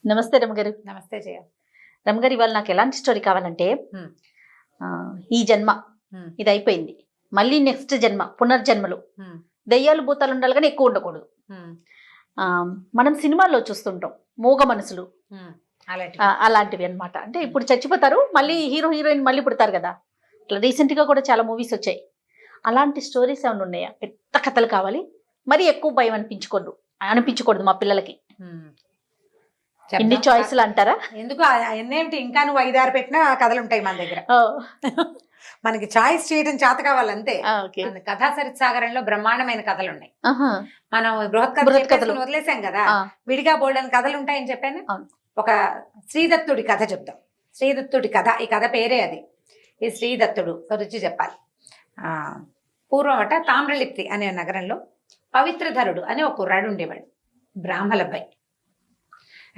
నమస్తే రమగారు. నమస్తే జయ. రమగారు, ఇవాళ నాకు ఎలాంటి స్టోరీ కావాలంటే, ఈ జన్మ ఇది అయిపోయింది, మళ్ళీ నెక్స్ట్ జన్మ పునర్జన్మలు, దెయ్యాలు భూతాలు ఉండాలి కానీ ఎక్కువ ఉండకూడదు. మనం సినిమాల్లో చూస్తుంటాం మూగ మనసులు, అలాంటివి అన్నమాట. అంటే ఇప్పుడు చచ్చిపోతారు, మళ్ళీ హీరో హీరోయిన్ మళ్ళీ పుడతారు కదా. ఇట్లా రీసెంట్ గా కూడా చాలా మూవీస్ వచ్చాయి. అలాంటి స్టోరీస్ ఏమైనా ఉన్నాయా? పెద్ద కథలు కావాలి, మరి ఎక్కువ భయం అనిపించకూడదు మా పిల్లలకి. ఎన్ని చాయిస్లు అంటారా? ఎందుకు ఎన్నేమిటి, ఇంకా నువ్వు 5-6 పెట్టినా కథలు ఉంటాయి మన దగ్గర. మనకి చాయిస్ చేయడం చేత కావాలంతే. కథా సరిత్సాగరంలో బ్రహ్మాండమైన కథలు ఉన్నాయి. మనం బృహత్ కథలు వదిలేసాం కదా, విడిగా బోల్డని కథలు ఉంటాయని చెప్పాను. ఒక శ్రీదత్తుడి కథ చెప్తాం. శ్రీదత్తుడి కథ, ఈ కథ పేరే అది. ఈ శ్రీదత్తుడు గురించి చెప్పాలి. పూర్వమట తామ్రలిప్తి అనే నగరంలో పవిత్రధరుడు అనే ఒక కుర్రాడు ఉండేవాడు, బ్రాహ్మలబ్బాయి.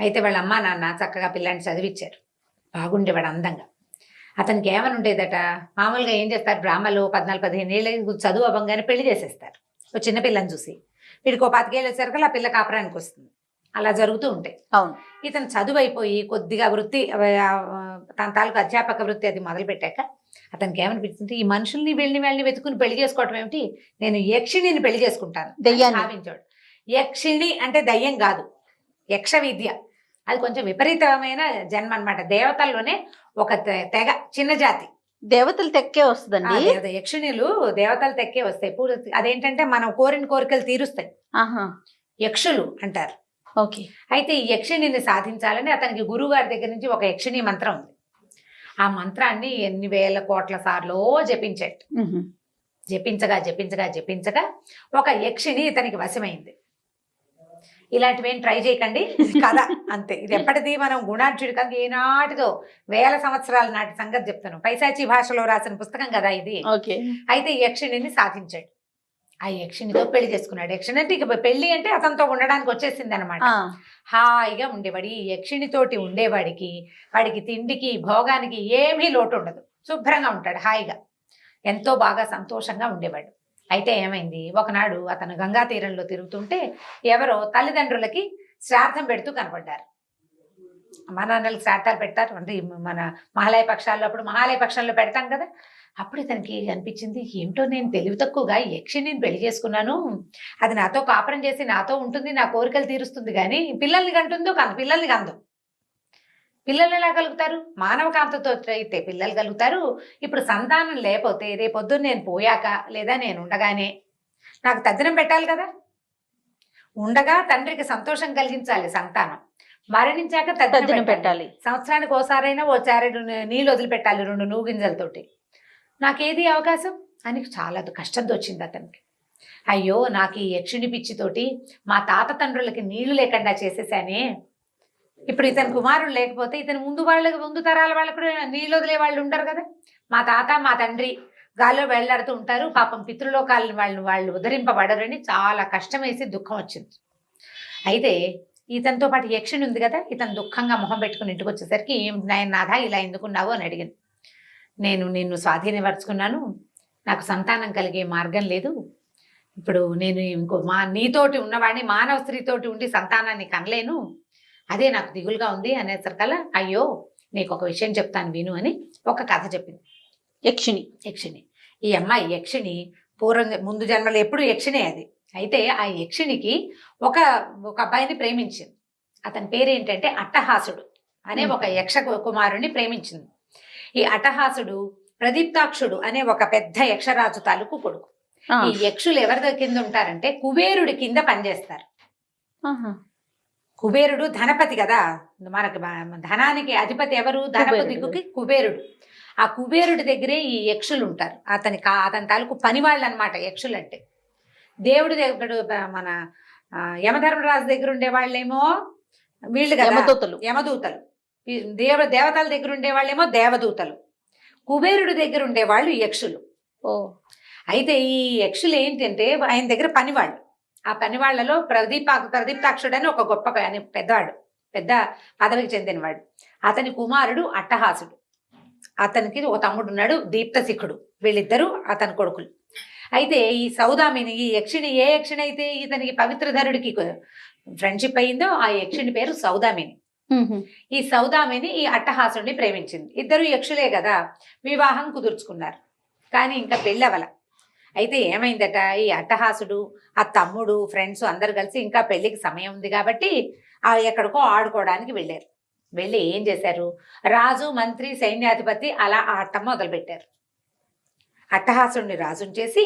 అయితే వాళ్ళ అమ్మా నాన్న చక్కగా పిల్లాన్ని చదివించారు, బాగుండేవాడు అందంగా. అతనికి ఏమని ఉండేదట, మామూలుగా ఏం చేస్తారు బ్రాహ్మలు 14-15 ఏళ్ళకి చదువు అవ్వగానే పెళ్లి చేసేస్తారు. ఒక చిన్న పిల్లని చూసి వీడికి 25 ఏళ్ళు వచ్చేసరికి ఆ పిల్ల కాపురానికి వస్తుంది. అలా జరుగుతూ ఉంటాయి. అవును. ఇతను చదువు అయిపోయి కొద్దిగా వృత్తి, తన తాలూకు అధ్యాపక వృత్తి అది మొదలు పెట్టాక అతనికి ఏమనిపించింది, ఈ మనుషుల్ని వెళ్ళి వెతుకుని పెళ్లి చేసుకోవటం ఏమిటి, నేను యక్షిణిని పెళ్లి చేసుకుంటాను భావించాడు. యక్షిణి అంటే దయ్యం కాదు, యక్ష విద్య. అది కొంచెం విపరీతమైన జన్మ అన్నమాట. దేవతల్లోనే ఒక తెగ, చిన్న జాతి. దేవతలు తెక్కే వస్తుందండి. యక్షిణులు దేవతలు తెక్కే వస్తాయి. అదేంటంటే మనం కోరిన కోరికలు తీరుస్తాయి, యక్షులు అంటారు. ఓకే. అయితే ఈ యక్షిణిని సాధించాలని అతనికి గురువు గారి దగ్గర నుంచి ఒక యక్షిణి మంత్రం ఉంది. ఆ మంత్రాన్ని ఎన్ని వేల కోట్ల సార్లు జపించాడు. జపించగా ఒక యక్షిణి ఇతనికి వశమైంది. ఇలాంటివేం ట్రై చేయకండి, కదా అంతే. ఇది ఎప్పటిది, మనం గుణాఢ్యుడి కనుక ఏనాటిదో వేల సంవత్సరాల నాటి సంగతి చెప్తాను. పైశాచి భాషలో రాసిన పుస్తకం కదా ఇది. అయితే యక్షిణిని సాధించాడు. ఆ యక్షిణితో పెళ్లి చేసుకున్నాడు. యక్షిణి అంటే ఇక పెళ్లి అంటే అతనితో ఉండడానికి వచ్చేసింది అనమాట. హాయిగా ఉండేవాడు. ఈ యక్షిణితోటి ఉండేవాడికి, వాడికి తిండికి భోగానికి ఏమీ లోటు ఉండదు, శుభ్రంగా ఉంటాడు, హాయిగా ఎంతో బాగా సంతోషంగా ఉండేవాడు. అయితే ఏమైంది, ఒకనాడు అతను గంగా తీరంలో తిరుగుతుంటే ఎవరో తల్లిదండ్రులకి శ్రాద్ధం పెడుతూ కనపడ్డారు. మా నాన్నలు శ్రాద్ధాలు పెడతారు అంటే మన మహాలయ పక్షాల్లో, అప్పుడు మహాలయ పక్షాల్లో పెడతాం కదా. అప్పుడు ఇతనికి అనిపించింది, ఏమిటో నేను తెలివి తక్కువగా యక్షిణిని పెళ్లి చేసుకున్నాను, అది నాతో కాపురం చేసి నాతో ఉంటుంది, నా కోరికలు తీరుస్తుంది, కానీ పిల్లల్ని కంటుందో కాదు, పిల్లల్ని కందు. పిల్లలు ఎలా కలుగుతారు? మానవ కాంతతో అయితే పిల్లలు కలుగుతారు. ఇప్పుడు సంతానం లేకపోతే రేపొద్దున నేను పోయాక లేదా నేను ఉండగానే నాకు తద్దినం పెట్టాలి కదా. ఉండగా తండ్రికి సంతోషం కలిగించాలి సంతానం, మరణించాక తద్దినం పెట్టాలి. సంవత్సరానికి ఓసారైనా ఓ చారెడు నీళ్ళు వదిలిపెట్టాలి 2 నువ్వు గింజలతోటి. నాకేది అవకాశం అని చాలా కష్టంతో వచ్చింది అతనికి. అయ్యో, నాకు ఈ యక్షిణి పిచ్చితోటి మా తాత తండ్రులకి నీళ్లు లేకుండా చేసేసానే. ఇప్పుడు ఇతని కుమారుడు లేకపోతే ఇతని ముందు తరాల వాళ్ళకు కూడా నీళ్ళు వదిలే వాళ్ళు ఉండరు కదా. మా తాత మా తండ్రి గాల్లో వెళ్లాడుతూ ఉంటారు, పాపం పితృలోకాలను వాళ్ళు ఉద్ధరింపబడరని చాలా కష్టం వేసి దుఃఖం వచ్చింది. అయితే ఇతనితో పాటు యక్షిణి ఉంది కదా, ఇతను దుఃఖంగా మొహం పెట్టుకుని ఇంటికి వచ్చేసరికి, నాథ ఇలా ఎందుకున్నావు అని అడిగింది. నేను నిన్ను స్వాధీనపరుచుకున్నాను, నాకు సంతానం కలిగే మార్గం లేదు, ఇప్పుడు నేను ఇంకో నీతోటి ఉన్నవాడిని మానవ స్త్రీతోటి ఉండి సంతానాన్ని కనలేను, అదే నాకు దిగులుగా ఉంది అనేసరికల్లా, అయ్యో నీకు ఒక విషయం చెప్తాను విను అని ఒక కథ చెప్పింది. యక్షిణి ఈ అమ్మాయి యక్షిణి ముందు జన్మలో ఎప్పుడు యక్షిణే అది. అయితే ఆ యక్షిణికి ఒక అబ్బాయిని ప్రేమించింది. అతని పేరేంటంటే అట్టహాసుడు అనే ఒక యక్ష కుమారుణ్ణి ప్రేమించింది. ఈ అట్టహాసుడు ప్రదీప్తాక్షుడు అనే ఒక పెద్ద యక్షరాజు తాలూకు కొడుకు. ఈ యక్షులు ఎవరి కింద ఉంటారంటే కుబేరుడి కింద పనిచేస్తారు. కుబేరుడు ధనపతి కదా, మనకి ధనానికి అధిపతి ఎవరు? ధనపతికి కుబేరుడు. ఆ కుబేరుడి దగ్గరే ఈ యక్షులు ఉంటారు. అతని తాలూకు పని వాళ్ళు అనమాట యక్షులు అంటే. దేవుడి దగ్గర మన యమధర్మరాజు దగ్గర ఉండే వాళ్ళేమో వీళ్ళు కదా యమదూతలు, దేవతల దగ్గర ఉండేవాళ్ళేమో దేవదూతలు, కుబేరుడి దగ్గర ఉండేవాళ్ళు యక్షులు. అయితే ఈ యక్షులు ఏంటంటే ఆయన దగ్గర పనివాళ్ళు. ఆ పనివాళ్లలో ప్రదీప్తాక్షుడు అని ఒక గొప్ప పెద్దవాడు, పెద్ద పదవికి చెందినవాడు. అతని కుమారుడు అట్టహాసుడు. అతనికి ఒక తమ్ముడు ఉన్నాడు దీప్తశిఖుడు. వీళ్ళిద్దరూ అతని కొడుకులు. అయితే ఈ సౌదామిని, ఈ యక్షిణి ఏ యక్షిణి అయితే ఇతనికి పవిత్రధరుడికి ఫ్రెండ్షిప్ అయిందో ఆ యక్షిణి పేరు సౌదామిని. ఈ సౌదామిని ఈ అట్టహాసుడిని ప్రేమించింది. ఇద్దరు యక్షులే కదా, వివాహం కుదుర్చుకున్నారు. కానీ ఇంకా పెళ్ళవల. అయితే ఏమైందట, ఈ అట్టహాసుడు ఆ తమ్ముడు ఫ్రెండ్స్ అందరు కలిసి ఇంకా పెళ్లికి సమయం ఉంది కాబట్టి ఎక్కడికో ఆడుకోవడానికి వెళ్ళారు. వెళ్ళి ఏం చేశారు, రాజు మంత్రి సైన్యాధిపతి అలా ఆడటం మొదలుపెట్టారు. అట్టహాసుడిని రాజుని చేసి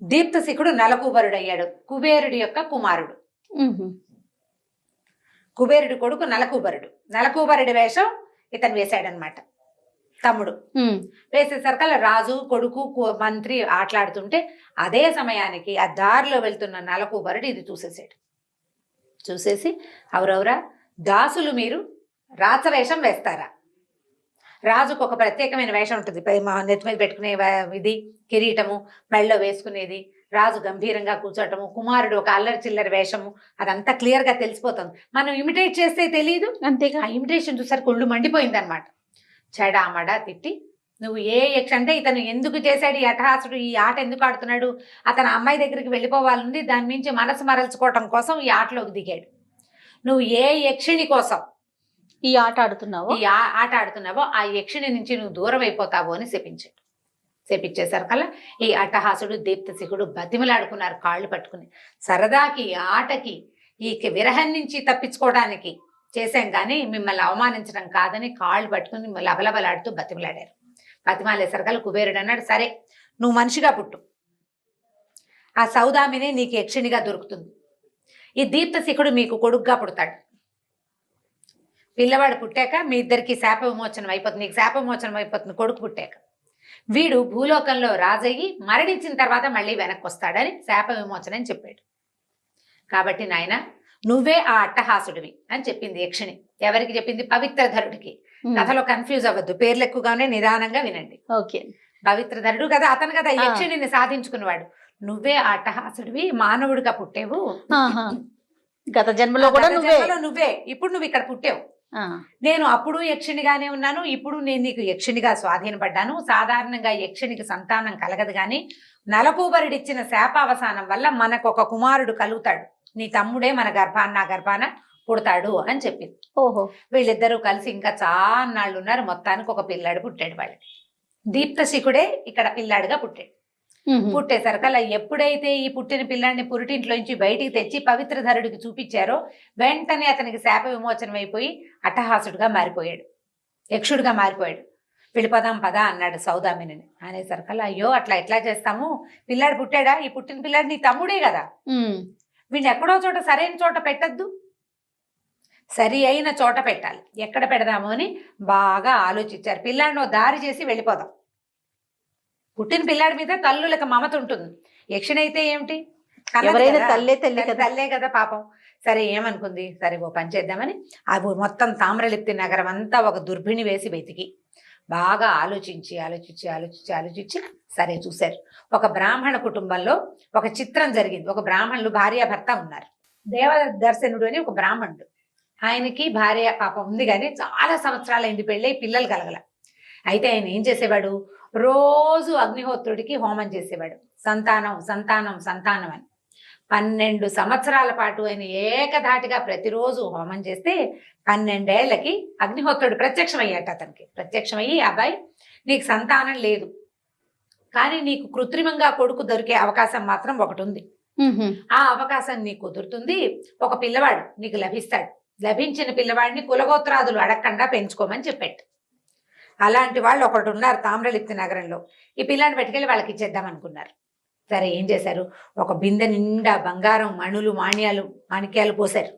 దీప్తశిఖుడు నలకూబరుడయ్యాడు. కుబేరుడి యొక్క కుమారుడు. కుబేరుడి కొడుకు నలకూబరుడు. నలకూబరుడి వేషం ఇతను వేశాడనమాట తమ్ముడు. వేసేసరికల్లా రాజు కొడుకు మంత్రి ఆటలాడుతుంటే అదే సమయానికి ఆ దారిలో వెళ్తున్న నలకూబరుడు ఇది చూసేసాడు. చూసేసి, అవరవరా దాసులు మీరు రాచవేషం వేస్తారా? రాజుకు ఒక ప్రత్యేకమైన వేషం ఉంటుంది, నెత్తి మీద పెట్టుకునే ఇది కిరీటము, మెళ్ళలో వేసుకునేది, రాజు గంభీరంగా కూర్చోటము, కుమారుడు ఒక అల్లరి చిల్లరి వేషము, అదంతా క్లియర్ గా తెలిసిపోతుంది. మనం ఇమిటేట్ చేస్తే తెలియదు. అంతేగా ఆ ఇమిటేషన్ చూసారు కొళ్ళు మండిపోయింది అనమాట. చెడామడా తిట్టి, నువ్వు ఏ యక్ష అంటే ఇతను ఎందుకు చేశాడు ఈ అట్టహాసుడు, ఈ ఆట ఎందుకు ఆడుతున్నాడు, అతను అమ్మాయి దగ్గరికి వెళ్ళిపోవాలంది, దాని మించి మనసు మరల్చుకోవటం కోసం ఈ ఆటలోకి దిగాడు. నువ్వు ఏ యక్షిణి కోసం ఈ ఆట ఆడుతున్నావో ఆ యక్షిణి నుంచి నువ్వు దూరం అయిపోతావు అని శపించాడు. శపించేసరికల్లా ఈ అట్టహాసుడు దీప్తశిఖుడు బతిమలాడుకున్నారు కాళ్ళు పట్టుకుని. సరదాకి ఆటకి ఈ విరహం నుంచి తప్పించుకోవడానికి చేశాం కానీ మిమ్మల్ని అవమానించడం కాదని కాళ్ళు పట్టుకుని లబలబలాడుతూ బతిమలాడారు. బతిమాలేసరికల్లా కుబేరుడు అన్నాడు, సరే నువ్వు మనిషిగా పుట్టు, ఆ సౌదామిని నీకు యక్షిణిగా దొరుకుతుంది, ఈ దీప్తశిఖుడు మీకు కొడుకుగా పుడతాడు. పిల్లవాడు పుట్టాక మీ ఇద్దరికి శాప విమోచనం అయిపోతుంది, నీకు శాప విమోచనం అయిపోతుంది కొడుకు పుట్టాక. వీడు భూలోకంలో రాజయ్యి మరణించిన తర్వాత మళ్ళీ వెనక్కి వస్తాడని శాప విమోచనం అని చెప్పాడు. కాబట్టి నాయన నువ్వే ఆ అట్టహాసుడివి అని చెప్పింది యక్షిణి. ఎవరికి చెప్పింది? పవిత్రధరుడికి. కథలో కన్ఫ్యూజ్ అవ్వద్దు, పేర్లు ఎక్కువగానే నిదానంగా వినండి. ఓకే. పవిత్రధరుడు కదా, అతను కదా యక్షిణిని సాధించుకున్నవాడు. నువ్వే ఆ అట్టహాసుడివి, మానవుడిగా పుట్టేవు. గత జన్మలో కూడా నువ్వే, ఇప్పుడు నువ్వు ఇక్కడ పుట్టావు. నేను అప్పుడు యక్షిణిగానే ఉన్నాను, ఇప్పుడు నేను నీకు యక్షిణిగా స్వాధీనపడ్డాను. సాధారణంగా యక్షిణికి సంతానం కలగదు గాని నలకూబరుడిచ్చిన శాపావసానం వల్ల మనకు ఒక కుమారుడు కలుగుతాడు, నీ తమ్ముడే మన నా గర్భాన పుడతాడు అని చెప్పింది. ఓహో. వీళ్ళిద్దరూ కలిసి ఇంకా చాలా నాళ్ళు ఉన్నారు. మొత్తానికి ఒక పిల్లాడు పుట్టాడు వాళ్ళకి. దీప్తశిఖుడే ఇక్కడ పిల్లాడుగా పుట్టాడు. పుట్టేసరికల్లా ఎప్పుడైతే ఈ పుట్టిన పిల్లాడిని పురిటింట్లోంచి బయటికి తెచ్చి పవిత్రధరుడికి చూపించారో వెంటనే అతనికి శాప విమోచనం అయిపోయి అట్టహాసుడుగా మారిపోయాడు, యక్షుడుగా మారిపోయాడు. వెళ్ళిపోదాం పదా అన్నాడు సౌదామిని. అనేసరికల్లా అయ్యో అట్లా ఎట్లా చేస్తాము, పిల్లాడు పుట్టాడా, ఈ పుట్టిన పిల్లాడు నీ తమ్ముడే కదా, వీడిని ఎక్కడో చోట సరైన చోట పెట్టద్దు, సరి అయిన చోట పెట్టాలి, ఎక్కడ పెడదాము అని బాగా ఆలోచించారు. పిల్లాడిని దారి చేసి వెళ్ళిపోదాం. పుట్టిన పిల్లాడి మీద తల్లులకు మమత ఉంటుంది, యక్షిణైతే ఏమిటి, తల్లే కదా పాపం. సరే ఏమనుకుంది, సరే ఓ పని చేద్దామని అవి మొత్తం తామ్రలిప్తి నగరం అంతా ఒక దుర్భిణి వేసి వెతికి బాగా ఆలోచించి సరే చూశారు. ఒక బ్రాహ్మణ కుటుంబంలో ఒక చిత్రం జరిగింది. ఒక బ్రాహ్మణులు భార్యాభర్త ఉన్నారు. దేవదర్శనుడు అని ఒక బ్రాహ్మణుడు, ఆయనకి భార్య పాపం ఉంది కానీ చాలా సంవత్సరాలైంది పెళ్ళై, పిల్లలు కలగల. అయితే ఆయన ఏం చేసేవాడు, రోజు అగ్నిహోత్రుడికి హోమం చేసేవాడు. సంతానం సంతానం సంతానం అని 12 సంవత్సరాల పాటు ఆయన ఏకధాటిగా ప్రతిరోజు హోమం చేస్తే 12 ఏళ్లకి అగ్నిహోత్రుడు ప్రత్యక్షమయ్యాట. అతనికి ప్రత్యక్షమయ్యి, అబ్బాయి నీకు సంతానం లేదు కానీ నీకు కృత్రిమంగా కొడుకు దొరికే అవకాశం మాత్రం ఒకటి ఉంది, ఆ అవకాశం నీకు కుదురుతుంది, ఒక పిల్లవాడు నీకు లభిస్తాడు, లభించిన పిల్లవాడిని కులగోత్రాదులు అడగకుండా పెంచుకోమని చెప్పాడు. అలాంటి వాళ్ళు ఒకటి ఉన్నారు తామ్రలిప్తి నగరంలో. ఈ పిల్లాన్ని పెట్టుకెళ్ళి వాళ్ళకి ఇచ్చేద్దాం అనుకున్నారు. సరే ఏం చేశారు, ఒక బిందె నిండా బంగారం, మణులు, మాణిక్యాలు పోసారు,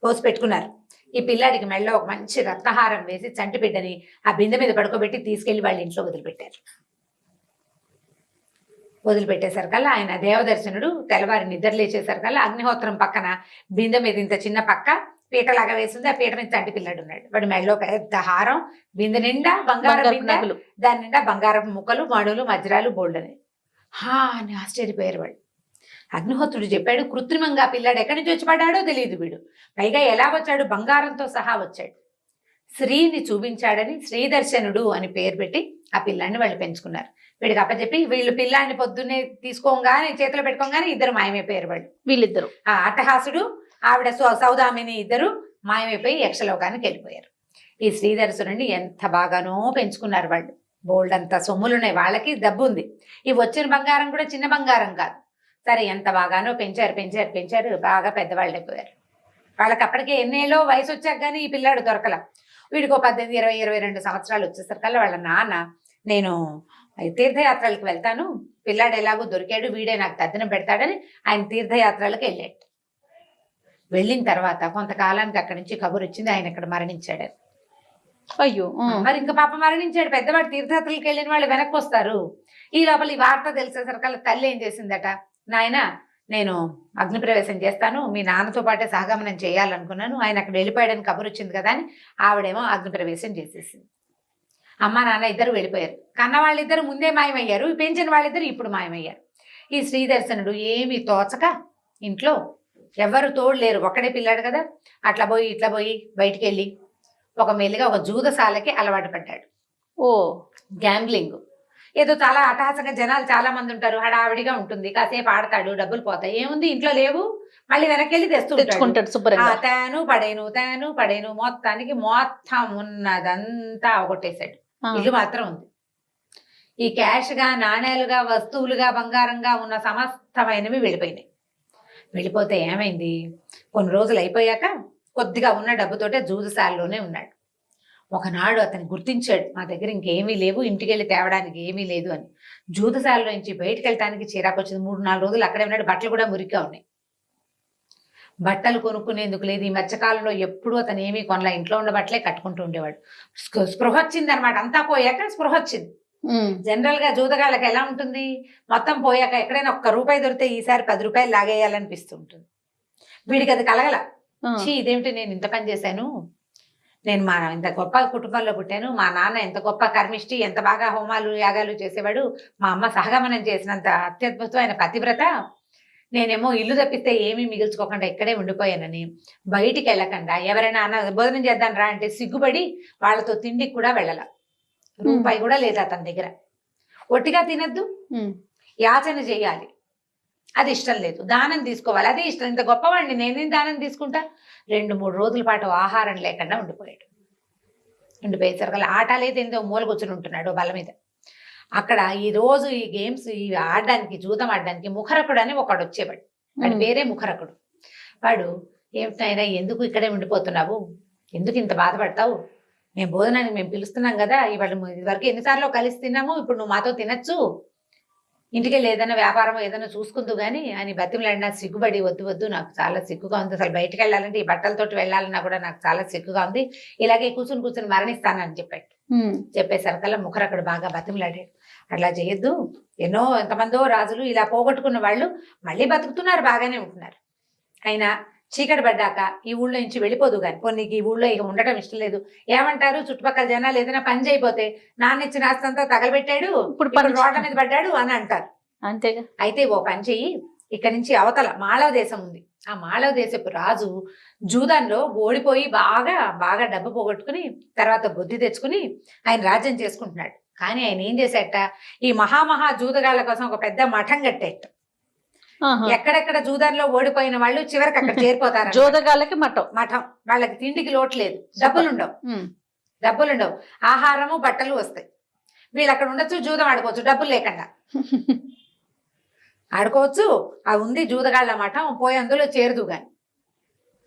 పోసి పెట్టుకున్నారు. ఈ పిల్లాడికి మెళ్ళలో ఒక మంచి రత్నహారం వేసి చంటి బిడ్డని ఆ బిందె మీద పడుకోబెట్టి తీసుకెళ్లి వాళ్ళ ఇంట్లో వదిలిపెట్టారు. వదిలిపెట్టేసరికల్లా ఆయన దేవదర్శనుడు తెల్లవారి నిద్ర లేచేసరికల్లా అగ్నిహోత్రం పక్కన బిందె మీద ఇంత చిన్న పక్క పీటలాగా వేసింది, ఆ పీట మీద చంటి పిల్లాడు ఉన్నాడు. వాడు మెళ్ళలో పెద్ద హారం, బిందె నిండా బంగారం, దాని నిండా బంగారం ముక్కలు, మణులు, వజ్రాలు, బోల్డని. అని ఆశ్చర్యపోయారు వాళ్ళు. అగ్నిహోత్రుడు చెప్పాడు, కృత్రిమంగా పిల్లాడు ఎక్కడి నుంచి వచ్చి పడ్డాడో తెలియదు, వీడు పైగా ఎలా వచ్చాడు, బంగారంతో సహా వచ్చాడు. శ్రీని చూపించాడని శ్రీదర్శనుడు అని పేరు పెట్టి ఆ పిల్లాన్ని వాళ్ళు పెంచుకున్నారు. వీడికి అప్పచెప్పి వీళ్ళు పిల్లాన్ని పొద్దున్నే తీసుకోగానే చేతిలో పెట్టుకోగానే ఇద్దరు మాయమైపోయారు వాళ్ళు. వీళ్ళిద్దరు, ఆ అట్టహాసుడు ఆవిడ సౌదామిని ఇద్దరు మాయమైపోయి యక్షలోకానికి వెళ్ళిపోయారు. ఈ శ్రీధరసురుడిని ఎంత బాగానో పెంచుకున్నారు వాళ్ళు. బోల్డ్ అంత సొమ్ములున్నాయి, వాళ్ళకి డబ్బు ఉంది. ఈ వచ్చిన బంగారం కూడా చిన్న బంగారం కాదు. సరే ఎంత బాగానో పెంచారు పెంచారు పెంచారు, బాగా పెద్దవాళ్ళు అయిపోయారు. వాళ్ళకి అప్పటికే ఎన్నేళ్ళో వయసు వచ్చాక కానీ ఈ పిల్లాడు దొరకల. వీడికి 18, 20, 22 సంవత్సరాలు వచ్చేసరికల్లా వాళ్ళ నాన్న, నేను తీర్థయాత్రలకు వెళ్తాను, పిల్లాడు ఎలాగో దొరికాడు, వీడే నాకు తద్దినం పెడతాడని ఆయన తీర్థయాత్రలకు వెళ్ళాడు. వెళ్ళిన తర్వాత కొంతకాలానికి అక్కడి నుంచి కబురు వచ్చింది ఆయన ఇక్కడ మరణించాడు. అయ్యో. మరి ఇంకా పాప మరణించాడు. పెద్దవాడు తీర్థయాత్రలకు వెళ్ళిన వాళ్ళు వెనక్కి వస్తారు. ఈ లోపల ఈ వార్త తెలిసేసరికల్లా తల్లి ఏం చేసిందట, నాయన నేను అగ్నిప్రవేశం చేస్తాను, మీ నాన్నతో పాటే సహగమనం చేయాలనుకున్నాను, ఆయన అక్కడ వెళ్ళిపోయాడని కబురు వచ్చింది కదా అని ఆవిడేమో అగ్నిప్రవేశం చేసేసింది. అమ్మ నాన్న ఇద్దరు వెళ్ళిపోయారు. కన్న వాళ్ళిద్దరు ముందే మాయమయ్యారు, పెంచిన వాళ్ళిద్దరు ఇప్పుడు మాయమయ్యారు. ఈ శ్రీదర్శనుడు ఏమీ తోచక ఇంట్లో ఎవరు తోడు లేరు, ఒక్కడే పిల్లాడు కదా, అట్లా పోయి ఇట్లా పోయి బయటికి వెళ్ళి ఒక మెల్లిగా ఒక జూదశాలకి అలవాటు పడ్డాడు. ఓ గ్యాంబ్లింగ్ ఏదో చాలా అటహాసంగా జనాలు చాలా మంది ఉంటారు, హడావిడిగా ఉంటుంది, కాసేపు ఆడతాడు, డబ్బులు పోతాయి, ఏముంది ఇంట్లో లేవు, మళ్ళీ వెనక్కి వెళ్ళి తెచ్చుకుంటాడు శుభ్రంగా. తేను పడేను మొత్తానికి మొత్తం ఉన్నదంతా అవగొట్టేశాడు. ఇల్లు మాత్రం ఉంది. ఈ క్యాష్ గా, నాణేలుగా, వస్తువులుగా, బంగారంగా ఉన్న సమస్తమైనవి వెళ్ళిపోయినాయి. వెళ్ళిపోతే ఏమైంది, కొన్ని రోజులు అయిపోయాక కొద్దిగా ఉన్న డబ్బుతోటే జూదశాలలోనే ఉన్నాడు. ఒకనాడు అతను గుర్తించాడు, మా దగ్గర ఇంకేమీ లేవు, ఇంటికి వెళ్ళి తేవడానికి ఏమీ లేదు అని. జూదశాలలో నుంచి బయటకు వెళ్ళటానికి చిరాకు వచ్చింది. 3-4 రోజులు అక్కడే ఉన్నాడు. బట్టలు కూడా మురిగ్గా ఉన్నాయి, బట్టలు కొనుక్కునేందుకు లేదు. ఈ మధ్యకాలంలో ఎప్పుడూ అతను ఏమీ కొనలా, ఇంట్లో ఉన్న బట్టలే కట్టుకుంటూ ఉండేవాడు. స్పృహ వచ్చింది అనమాట. అంతా పోయాక స్పృహ వచ్చింది. జనరల్ గా జూదగాళ్ళకి ఎలా ఉంటుంది, మొత్తం పోయాక ఎక్కడైనా ₹1 దొరికితే ఈసారి ₹10 లాగేయాలనిపిస్తూ ఉంటుంది. వీడికి అది కలగల. ఇదేమిటి, నేను ఇంత పని చేశాను, నేను మా ఇంత గొప్ప కుటుంబంలో పుట్టాను, మా నాన్న ఎంత గొప్ప కర్మిష్టి, ఎంత బాగా హోమాలు యాగాలు చేసేవాడు, మా అమ్మ సహగమనం చేసినంత అత్యద్భుతమైన పతివ్రత, నేనేమో ఇల్లు తప్పిస్తే ఏమీ మిగుల్చుకోకుండా ఇక్కడే ఉండిపోయానని బయటికి వెళ్ళకుండా ఎవరైనా భోజనం చేద్దాం రా అంటే సిగ్గుపడి వాళ్ళతో తిండికి కూడా వెళ్ళాల. ₹1 కూడా లేదు అతని దగ్గర. ఒట్టిగా తినద్దు, యాచన చేయాలి, అది ఇష్టం లేదు. దానం తీసుకోవాలి, అది ఇష్టం. ఇంత గొప్పవాడిని నేనేం దానం తీసుకుంటా. 2-3 రోజుల పాటు ఆహారం లేకుండా ఉండిపోయాడు. ఉండిపోయేసరికి ఆట లేదు, ఏందో మూల కూర్చుని ఉంటున్నాడు బల్ల మీద. అక్కడ ఈ రోజు ఈ గేమ్స్ ఈ ఆడడానికి, జూదం ఆడడానికి ముఖరకుడు అని ఒకడు వచ్చేవాడు. వాడి పేరే ముఖరకుడు. వాడు, ఏమిటైనా ఎందుకు ఇక్కడే ఉండిపోతున్నావు, ఎందుకు ఇంత బాధపడతావు, మేము భోజనానికి మేము పిలుస్తున్నాం కదా, ఇదివరకు ఎన్నిసార్లు కలిసి తిన్నాము, ఇప్పుడు నువ్వు మాతో తినచ్చు, ఇంటికి వెళ్ళి ఏదైనా వ్యాపారం ఏదైనా చూసుకుంటూ కానీ అని బతిమలాడినా సిగ్గుపడి, వద్దు నాకు చాలా సిగ్గుగా ఉంది, అసలు బయటకు వెళ్ళాలంటే ఈ బట్టలతోటి వెళ్ళాలన్నా కూడా నాకు చాలా సిగ్గుగా ఉంది, ఇలాగే కూర్చుని మరణిస్తానని చెప్పాడు. చెప్పేసరికల్లా ముఖరకుడు బాగా బతిమలాడాడు, అట్లా చేయొద్దు, ఎంతమందో రాజులు ఇలా పోగొట్టుకున్న వాళ్ళు మళ్ళీ బతుకుతున్నారు, బాగానే ఉంటున్నారు, అయినా చీకటి పడ్డాక ఈ ఊళ్ళో నుంచి వెళ్ళిపోదు కానీ, నీకు ఈ ఊళ్ళో ఇక ఉండటం ఇష్టం లేదు, ఏమంటారు చుట్టుపక్కల జనాలు ఏదైనా పని చేయబోతే నాన్న ఇచ్చిన ఆస్తంతా తగలబెట్టాడు, ఇప్పుడు రోడ్ల మీద పడ్డాడు అని అంటారు. అంతేగా. అయితే ఓ పని చెయ్యి, ఇక్కడ నుంచి అవతల మాళవ దేశం ఉంది, ఆ మాళవ దేశపు రాజు జూదంలో ఓడిపోయి బాగా డబ్బు పోగొట్టుకుని తర్వాత బుద్ధి తెచ్చుకుని ఆయన రాజ్యం చేసుకుంటున్నాడు. కానీ ఆయన ఏం చేసేట, ఈ మహామహా జూదగాళ్ల కోసం ఒక పెద్ద మఠం కట్టేట. ఎక్కడెక్కడ జూదంలో ఓడిపోయిన వాళ్ళు చివరికి అక్కడ చేరిపోతారు. జూదగాళ్ళకి మఠం, వాళ్ళకి తిండికి లోటు లేదు, డబ్బులుండవు, ఆహారము బట్టలు వస్తాయి, వీళ్ళు అక్కడ ఉండొచ్చు, జూదం ఆడుకోవచ్చు, డబ్బులు లేకుండా ఆడుకోవచ్చు. అది ఉంది జూదగాళ్ళ మఠం, పోయి అందులో చేరదు గాని,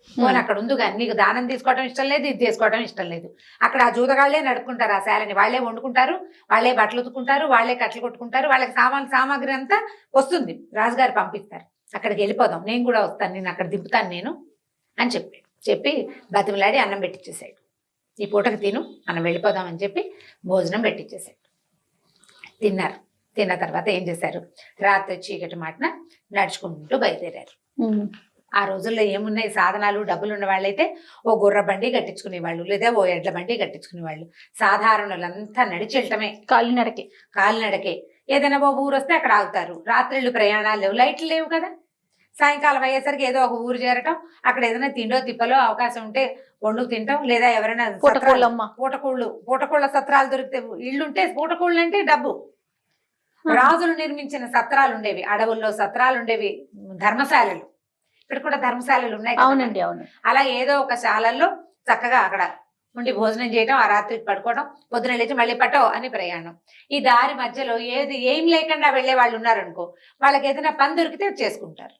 పోనీ అక్కడ ఉంది కానీ నీకు దానం తీసుకోవడం ఇష్టం లేదు, ఇది తీసుకోవడం ఇష్టం లేదు. అక్కడ ఆ జూదగాళ్లే నడుపుకుంటారు ఆ శాలని, వాళ్లే వండుకుంటారు, వాళ్లే బట్టలు ఉతుకుంటారు, వాళ్లే కట్టలు కొట్టుకుంటారు, వాళ్ళకి సామాగ్రి అంతా వస్తుంది, రాజుగారు పంపిస్తారు. అక్కడికి వెళ్ళిపోదాం, నేను కూడా వస్తాను, నేను అక్కడ దింపుతాను నేను అని చెప్పి బతిమలాడి అన్నం పెట్టించేసాడు. ఈ పూటకి తిను, మనం వెళ్ళిపోదాం అని చెప్పి భోజనం పెట్టించేసాడు. తిన్నారు. తిన్న తర్వాత ఏం చేశారు, రాత్రి చీకటి మాటన నడుచుకుంటూ బయలుదేరారు. ఆ రోజుల్లో ఏమున్నాయి సాధనాలు, డబ్బులు ఉన్న వాళ్ళైతే ఓ గుర్ర బండి కట్టించుకునేవాళ్ళు, లేదా ఓ ఎడ్ల బండి కట్టించుకునేవాళ్ళు. సాధారణులంతా నడిచి వెళ్ళటమే, కాలినడకే. ఏదైనా ఓ ఊరు వస్తే అక్కడ ఆగుతారు. రాత్రిళ్ళు ప్రయాణాలు లేవు, లైట్లు లేవు కదా. సాయంకాలం అయ్యేసరికి ఏదో ఒక ఊరు చేరటం, అక్కడ ఏదైనా తిండో తిప్పలో అవకాశం ఉంటే వండుకు తింటాం, లేదా ఎవరైనా పూటకోళ్ళ సత్రాలు దొరికితే, ఇళ్ళుంటే పూటకోళ్ళు అంటే డబ్బు. రాజులు నిర్మించిన సత్రాలు ఉండేవి, అడవుల్లో సత్రాలు ఉండేవి, ధర్మశాలలు. ఇక్కడ కూడా ధర్మశాలలు ఉన్నాయి కదా. అవునండి, అవును. అలా ఏదో ఒక శాలల్లో చక్కగా అక్కడ ఉండి భోజనం చేయటం, ఆ రాత్రి పడుకోవడం, పొద్దున లేచి మళ్ళీ పట్టో అని ప్రయాణం. ఈ దారి మధ్యలో ఏం లేకుండా వెళ్లే వాళ్ళు ఉన్నారనుకో, వాళ్ళకి ఏదైనా పని దొరికితే చేసుకుంటారు,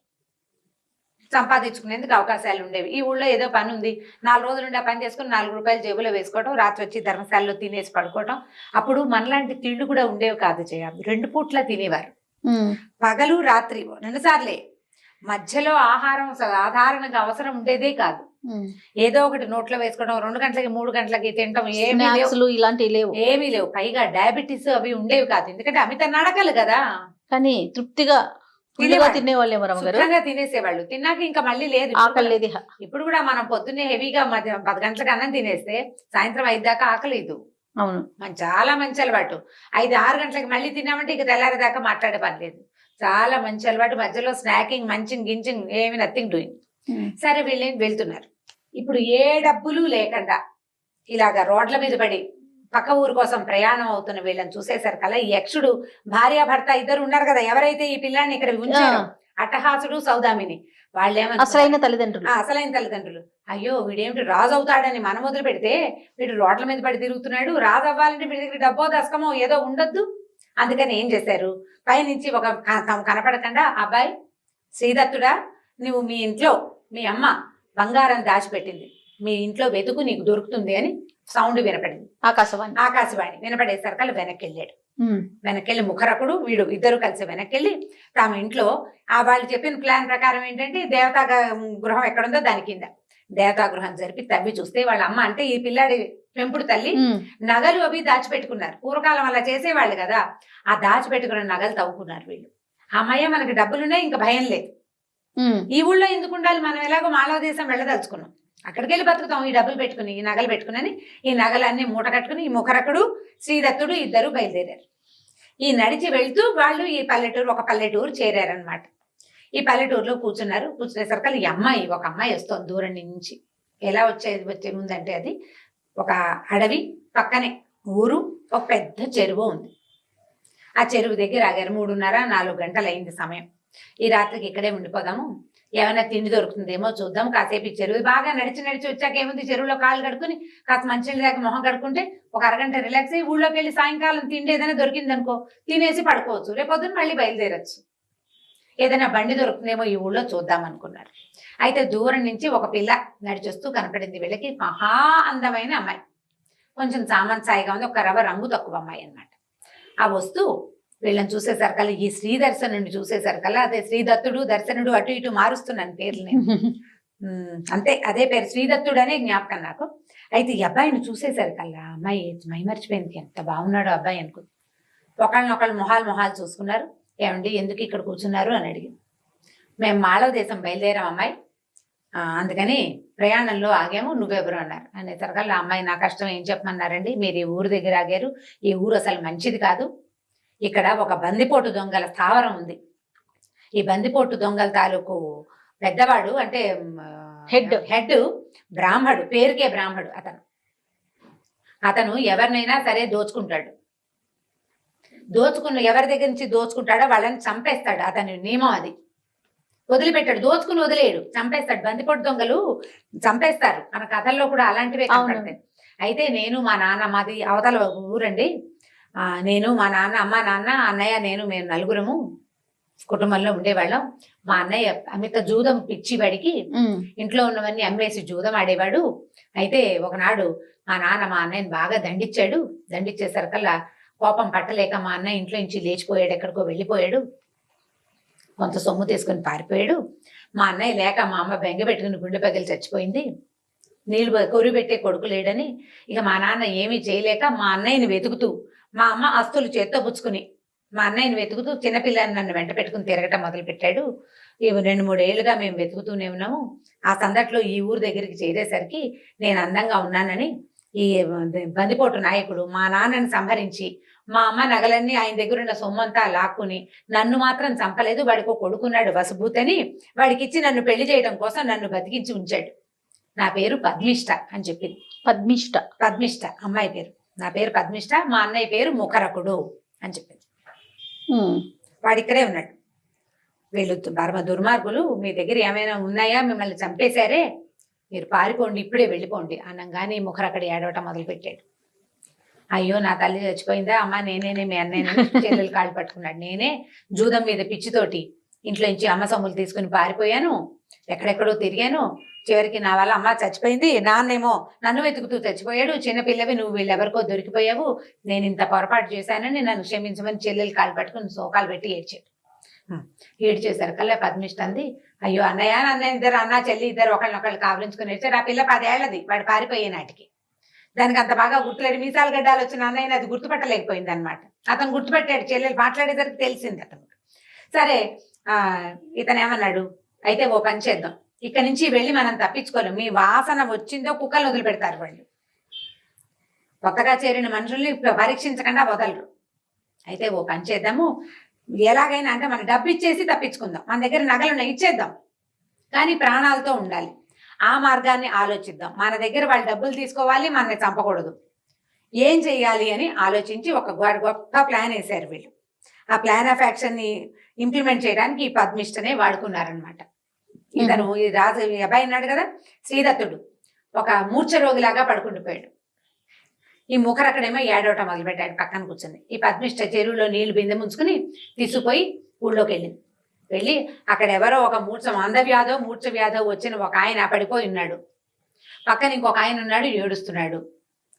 సంపాదించుకునేందుకు అవకాశాలు ఉండేవి. ఈ ఊళ్ళో ఏదో పని ఉంది, 4 రోజులు ఉండి ఆ పని చేసుకుని 4 రూపాయలు జేబులో వేసుకోవడం, రాత్రి వచ్చి ధర్మశాలలో తినేసి పడుకోవటం. అప్పుడు మనలాంటి తిండి కూడా ఉండేవి కాదు జయ, 2 పూట్ల తినేవారు, పగలు రాత్రి 2 సార్లే. మధ్యలో ఆహారం సాధారణంగా అవసరం ఉండేదే కాదు. ఏదో ఒకటి నోట్లో వేసుకోవడం, 2 గంటలకి 3 గంటలకి తినటం, ఏమీ లేవు. పైగా డయాబెటీస్ అవి ఉండేవి కాదు, ఎందుకంటే అమిత నడకలు కదా. కానీ తృప్తిగా తినేవాళ్ళేమో రమ్మగారు, తినేసేవాళ్ళు. తిన్నాక ఇంకా మళ్ళీ లేదు, ఆకలి లేదు. ఇప్పుడు కూడా మనం పొద్దున్నే హెవీగా 10 గంటలకు అన్నం తినేస్తే సాయంత్రం 5 దాకా ఆకలేదు. అవును, చాలా మంచి అలవాటు. 5-6 గంటలకి మళ్ళీ తిన్నామంటే ఇక తెల్లారేదాకా మాట్లాడే పని లేదు. చాలా మంచి అలవాటు. మధ్యలో స్నాకింగ్, మంచింగ్, గించింగ్ ఏమి నథింగ్ డూయింగ్. సరే వీళ్ళేం వెళ్తున్నారు. ఇప్పుడు ఏ డబ్బులు లేకుండా ఇలాగా రోడ్ల మీద పడి పక్క ఊరు కోసం ప్రయాణం అవుతున్న వీళ్ళని చూసేసరికల్లా ఈ యక్షుడు భార్యాభర్త ఇద్దరు ఉన్నారు కదా, ఎవరైతే ఈ పిల్లాన్ని ఇక్కడ ఉంచారో అట్టహాసుడు సౌదామిని, వాళ్ళేమో అసలైన తల్లిదండ్రులు, అయ్యో వీడేమిటి రాజు అవుతాడని మనం వదిలి పెడితే వీడు రోడ్ల మీద పడి తిరుగుతున్నాడు, రాజు అవ్వాలంటే వీడి దగ్గర డబ్బో దశకమో ఏదో ఉండొద్దు. అందుకని ఏం చేశారు, పైనుంచి ఒక కనపడకుండా, అబ్బాయి శ్రీదత్తుడా, నువ్వు మీ ఇంట్లో మీ అమ్మ బంగారం దాచిపెట్టింది, మీ ఇంట్లో వెతుకు నీకు దొరుకుతుంది అని సౌండ్ వినపడింది. ఆకాశవాణి వినపడేసరికి వెనక్కి వెళ్ళాడు. వెనక్కి ముఖరకుడు వీడు ఇద్దరు కలిసి వెనక్కి తమ ఇంట్లో వాళ్ళు చెప్పిన ప్లాన్ ప్రకారం ఏంటంటే దేవతా గృహం ఎక్కడుందో దాని కింద దేవతా గృహం జరిపి తవ్వి చూస్తే వాళ్ళ అమ్మ అంటే ఈ పిల్లాడి పెంపుడు తల్లి నగలు అవి దాచిపెట్టుకున్నారు. పూర్వకాలం అలా చేసేవాళ్ళు కదా, ఆ దాచిపెట్టుకున్న నగలు తవ్వుకున్నారు వీళ్ళు. అమ్మయ్య మనకి డబ్బులున్నాయి, ఇంకా భయం లేదు, ఈ ఊళ్ళో ఎందుకు ఉండాలి, మనం ఎలాగో మాలవ దేశం వెళ్ళదలుచుకున్నాం, అక్కడికి వెళ్ళి బతుకుతాం ఈ డబ్బులు పెట్టుకుని, ఈ నగలు పెట్టుకుని. ఈ నగలన్నీ మూట కట్టుకుని ఈ ముఖరకుడు శ్రీదత్తుడు ఇద్దరు బయలుదేరారు. ఈ నడిచి వెళ్తూ వాళ్ళు ఈ ఒక పల్లెటూరు చేరారనమాట. ఈ పల్లెటూరులో కూర్చున్నారు. కూర్చునేసరికి ఈ ఒక అమ్మాయి వస్తుంది దూరం నుంచి. ఎలా వచ్చే ముందంటే అది ఒక అడవి, పక్కనే ఊరు, ఒక పెద్ద చెరువు ఉంది. ఆ చెరువు దగ్గర ఆగారు. 3:30-4 గంటలు అయింది సమయం. ఈ రాత్రికి ఇక్కడే ఉండిపోదాము, ఏమైనా తిండి దొరుకుతుందేమో చూద్దాం, కాసేపు ఈ చెరువు బాగా నడిచి వచ్చాక ఏముంది, చెరువులో కాళ్ళు కడుక్కుని కాస్త మంచినీళ్ళ దాకా మొహం కడుక్కుంటే ఒక అరగంట రిలాక్స్ అయ్యి ఊళ్ళోకి వెళ్ళి సాయంకాలం తిండి ఏదైనా దొరికింది అనుకో తినేసి పడుకోవచ్చు, రేపొద్దున మళ్ళీ బయలుదేరచ్చు, ఏదైనా బండి దొరుకుతుందేమో ఈ ఊళ్ళో చూద్దాం అనుకున్నారు. అయితే దూరం నుంచి ఒక పిల్ల నడిచొస్తూ కనపడింది వీళ్ళకి. మహా అందమైన అమ్మాయి, కొంచెం సామంతాయిగా ఉంది, ఒక రంగు తక్కువ అమ్మాయి అన్నమాట. ఆ వస్తూ వీళ్ళని చూసేసరికల్లా, ఈ శ్రీ దర్శనుడిని చూసేసరికల్లా, అదే శ్రీదత్తుడు దర్శనుడు అటు ఇటు మారుస్తున్నాను పేర్లు నేను, అంతే అదే పేరు శ్రీదత్తుడు అనే జ్ఞాపకం నాకు. అయితే ఈ అబ్బాయిని చూసేసరికల్లా అమ్మాయి మైమర్చిపోయింది, ఎంత బాగున్నాడు అబ్బాయి అనుకుంది. ఒకళ్ళనొకళ్ళు మొహాలు చూసుకున్నారు. ఏమండి ఎందుకు ఇక్కడ కూర్చున్నారు అని అడిగింది. మేము మాళవ దేశం బయలుదేరాం అమ్మాయి, అందుకని ప్రయాణంలో ఆగాము, నువ్వెవరు అన్నారు. అనేసరికల్లా అమ్మాయి నా కష్టం ఏం చెప్పమన్నారండి, మీరు ఈ ఊరు దగ్గర ఆగారు, ఈ ఊరు అసలు మంచిది కాదు, ఇక్కడ ఒక బందిపోటు దొంగల స్థావరం ఉంది, ఈ బందిపోటు దొంగల తాలూకు పెద్దవాడు అంటే హెడ్ బ్రాహ్మడు, పేరుకే బ్రాహ్మడు, అతను ఎవరినైనా సరే దోచుకుంటాడు, ఎవరి దగ్గర నుంచి దోచుకుంటాడో వాళ్ళని చంపేస్తాడు, అతని నియమం అది, వదిలిపెట్టాడు, దోచుకుని వదిలేడు, చంపేస్తాడు. బందిపోటు దొంగలు చంపేస్తారు, మన కథల్లో కూడా అలాంటివే కనపడతాయి. అయితే నేను మా నాన్న, మాది అవతల ఊరండి, నేను మా నాన్న, అమ్మ, నాన్న, అన్నయ్య, నేను, మేము 4 కుటుంబంలో ఉండేవాళ్ళం. మా అన్నయ్య అమిత జూదం పిచ్చివాడికి ఇంట్లో ఉన్నవన్నీ అమ్మేసి జూదం ఆడేవాడు. అయితే ఒకనాడు మా నాన్న మా అన్నయ్యని బాగా దండించేసరికల్లా కోపం పట్టలేక మా అన్నయ్య ఇంట్లో నుంచి లేచిపోయాడు, ఎక్కడికో వెళ్ళిపోయాడు, కొంత సొమ్ము తీసుకుని పారిపోయాడు. మా అన్నయ్య లేక మా అమ్మ బెంగ పెట్టుకుని గుండె పగిలి చచ్చిపోయింది, నీళ్లు కొరి పెట్టే కొడుకు లేడని. ఇక మా నాన్న ఏమీ చేయలేక మా అన్నయ్యని వెతుకుతూ, మా అమ్మ ఆస్తులు చేత్తో పుచ్చుకుని మా అన్నయ్యని వెతుకుతూ చిన్నపిల్లని నన్ను వెంట పెట్టుకుని తిరగటం మొదలు పెట్టాడు. ఇవి 2-3 ఏళ్ళుగా మేము వెతుకుతూనే ఉన్నాము. ఆ సందట్లో ఈ ఊరు దగ్గరికి చేరేసరికి నేను అందంగా ఉన్నానని ఈ బందిపోటు నాయకుడు మా నాన్నని సంహరించి మా అమ్మ నగలన్నీ ఆయన దగ్గర ఉన్న సొమ్మంతా లాక్కుని నన్ను మాత్రం చంపలేదు, వాడికి కొడుకున్నాడు వసుభూతని, వాడికి ఇచ్చి నన్ను పెళ్లి చేయడం కోసం నన్ను బతికించి ఉంచాడు. నా పేరు పద్మిష్ట అని చెప్పింది. పద్మిష్ట అమ్మాయి పేరు, నా పేరు పద్మిష్ట, మా అన్నయ్య పేరు ముఖరకుడు అని చెప్పింది. వాడిక్కడే ఉన్నాడు. వీళ్ళు పరమ దుర్మార్గులు, మీ దగ్గర ఏమైనా ఉన్నాయా, మిమ్మల్ని చంపేశారే, మీరు పారిపోండి, ఇప్పుడే వెళ్ళిపోండి అనగానే ముఖర్ అక్కడ ఏడవటం మొదలుపెట్టాడు. అయ్యో నా తల్లి చచ్చిపోయిందా అమ్మ, నేనే మీ అన్నయ్య చెల్లెలు కాళ్ళు పట్టుకున్నాడు, నేనే జూదం మీద పిచ్చితోటి ఇంట్లో నుంచి అమ్మ సొమ్ములు తీసుకుని పారిపోయాను, ఎక్కడెక్కడో తిరిగాను, చివరికి నా వల్ల అమ్మ చచ్చిపోయింది, నాన్నేమో నన్ను వెతుకుతూ చచ్చిపోయాడు, చిన్నపిల్లవి నువ్వు వీళ్ళెవరికో దొరికిపోయావు, నేను ఇంత పొరపాటు చేశానని నన్ను క్షమించమని చెల్లెలు కాళ్ళు పట్టుకుని సోకాలు పెట్టి ఏడ్చాడు. ఏడ్చేశారు కల్లా పద్మిష్ట అంది, అయ్యో అన్నయ్య అన్నయ్య ఇద్దరు, అన్న చెల్లి ఇద్దరు ఒకళ్ళనొకళ్ళు కావలించుకుని ఏడ్చారు. ఆ పిల్ల 10 ఏళ్ళది, వాడు పారిపోయే నాటికి. దానికి అంత బాగా గుర్తులేడు, మీసాలు గడ్డాలు వచ్చిన అన్నయ్యని అది గుర్తుపట్టలేకపోయింది అనమాట. అతను గుర్తుపెట్టాడు, చెల్లెలు మాట్లాడేసరికి తెలిసింది అతను. సరే ఇతను ఏమన్నాడు, అయితే ఓ పని చేద్దాం, ఇక్కడి నుంచి వెళ్ళి మనం తప్పించుకోలేం, మీ వాసన వచ్చిందో కుక్కలు వదిలిపెడతారు వాళ్ళు, కొత్తగా చేరిన మనుషుల్ని పరీక్షించకుండా వదలరు. అయితే ఓ పని చేద్దాము, ఎలాగైనా అంటే మన డబ్బు ఇచ్చేసి తప్పించుకుందాం, మన దగ్గర నగలు ఇచ్చేద్దాం, కానీ ప్రాణాలతో ఉండాలి, ఆ మార్గాన్ని ఆలోచిద్దాం. మన దగ్గర వాళ్ళు డబ్బులు తీసుకోవాలి, మనల్ని చంపకూడదు, ఏం చెయ్యాలి అని ఆలోచించి ఒక గొప్ప ప్లాన్ వేశారు వీళ్ళు. ఆ ప్లాన్ ఆఫ్ యాక్షన్ ని ఇంప్లిమెంట్ చేయడానికి ఈ పద్మిష్టనే వాడుకున్నారనమాట. ఇతను ఈ రాజు ఈ అబ్బాయి ఉన్నాడు కదా శ్రీదత్తుడు, ఒక మూర్ఛ రోగిలాగా పడుకుండిపోయాడు. ఈ ముఖర్ అక్కడేమో ఏడవటం మొదలుపెట్టాడు పక్కన కూర్చొని. ఈ పద్మిష్ట చెరువులో నీళ్లు బిందె ముంచుకుని తీసుకుపోయి ఊళ్ళోకి వెళ్ళింది. వెళ్ళి అక్కడ ఎవరో ఒక మూర్ఛ వ్యాధో వచ్చిన ఒక ఆయన పడిపోయి ఉన్నాడు, పక్కన ఇంకొక ఆయన ఉన్నాడు ఏడుస్తున్నాడు.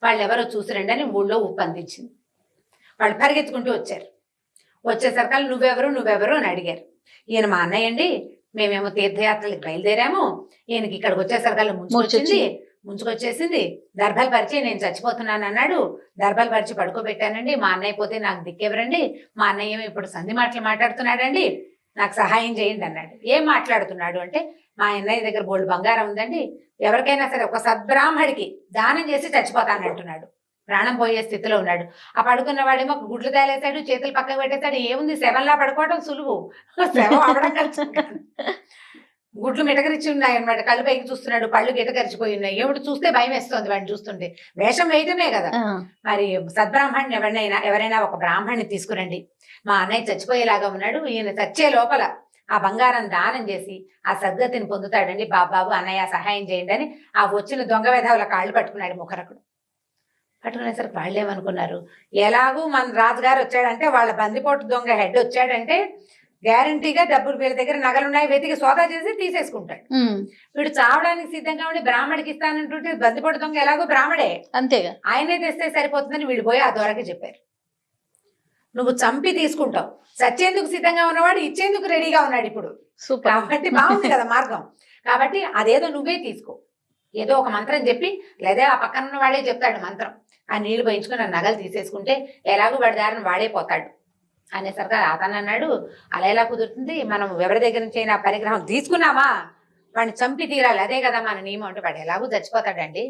వాళ్ళు ఎవరో చూసిరండి అని ఊళ్ళో ఉప్పందించింది. వాళ్ళు పరిగెత్తుకుంటూ వచ్చారు. వచ్చేసరికల్లా నువ్వెవరు అని అడిగారు. ఈయన మా అన్నయ్య అండి, మేమేమో తీర్థయాత్రలకు బయలుదేరాము, ఈయనకి ఇక్కడికి వచ్చేసరికల్లా ముంచుకొచ్చేసింది, దర్భలు పరిచి నేను చచ్చిపోతున్నాను అన్నాడు, దర్భలు పరిచి పడుకోబెట్టానండి, మా అన్నయ్య పోతే నాకు దిక్కెవరండి, మా అన్నయ్య ఇప్పుడు సంధి మాటలు మాట్లాడుతున్నాడండి, నాకు సహాయం చేయండి అన్నాడు. ఏం మాట్లాడుతున్నాడు అంటే, మా అన్నయ్య దగ్గర బోల్డ్ బంగారం ఉందండి, ఎవరికైనా సరే ఒక సద్బ్రాహ్మడికి దానం చేసి చచ్చిపోతానంటున్నాడు, ప్రాణం పోయే స్థితిలో ఉన్నాడు. ఆ పడుకున్న వాడేమో గుడ్లు తేలేస్తాడు, చేతులు పక్కకు పెట్టేస్తాడు, ఏముంది శవంలా పడుకోవడం సులువు, శవం అవడం కష్టం. గుడ్లు మిటకరిచి ఉన్నాయి అనమాట, కళ్ళు పైకి చూస్తున్నాడు, పళ్ళు గిటకరిచిపోయి ఉన్నాయి. ఏమిటి చూస్తే భయం వేస్తుంది వాడిని చూస్తుంటే, వేషం వేయటమే కదా. మరి సద్బ్రాహ్మణ్ని ఎవరైనా ఒక బ్రాహ్మణ్ణి తీసుకురండి, మా అన్నయ్య చచ్చిపోయేలాగా ఉన్నాడు, ఈయన చచ్చే లోపల ఆ బంగారం దానం చేసి ఆ సద్గతిని పొందుతాడండి, బాబాబు అన్నయ్య సహాయం చేయండి అని ఆ వచ్చిన దొంగ వేధవుల కాళ్ళు పట్టుకున్నాడు ముఖరకుడు. పట్టుకునేసరికి వాళ్ళు ఏమనుకున్నారు, ఎలాగూ మన రాజుగారు వచ్చాడంటే, వాళ్ళ బందిపోటు దొంగ హెడ్ వచ్చాడంటే గ్యారంటీగా డబ్బులు వీళ్ళ దగ్గర నగలున్నాయి వెతికి సోదా చేసి తీసేసుకుంటాడు. వీడు చావడానికి సిద్ధంగా ఉండి బ్రాహ్మడికి ఇస్తానంటుంటే బందిపోటు దొంగ ఎలాగో బ్రాహ్మడే, అంతేగా, ఆయనే తెస్తే సరిపోతుందని వీడు పోయి ఆ దొరకి చెప్పారు. నువ్వు చంపి తీసుకుంటావు, చచ్చేందుకు సిద్ధంగా ఉన్నవాడు ఇచ్చేందుకు రెడీగా ఉన్నాడు ఇప్పుడు, కాబట్టి బాగుంది కదా మార్గం, కాబట్టి అదేదో నువ్వే తీసుకో, ఏదో ఒక మంత్రం చెప్పి, లేదా ఆ పక్కన ఉన్న వాడే చెప్తాడు మంత్రం, ఆ నీళ్లు పోయించుకుని ఆ నగలు తీసేసుకుంటే ఎలాగో వాడి దారిని వాడే పోతాడు అనేసరికి అతను అన్నాడు, అలా ఎలా కుదురుతుంది, మనం ఎవరి దగ్గర నుంచి అయినా పరిగ్రహం తీసుకున్నామా వాడిని చంపి తీరాలి, అదే కదా మన నియమం అంటే, వాడు ఎలాగూ చచ్చిపోతాడండి,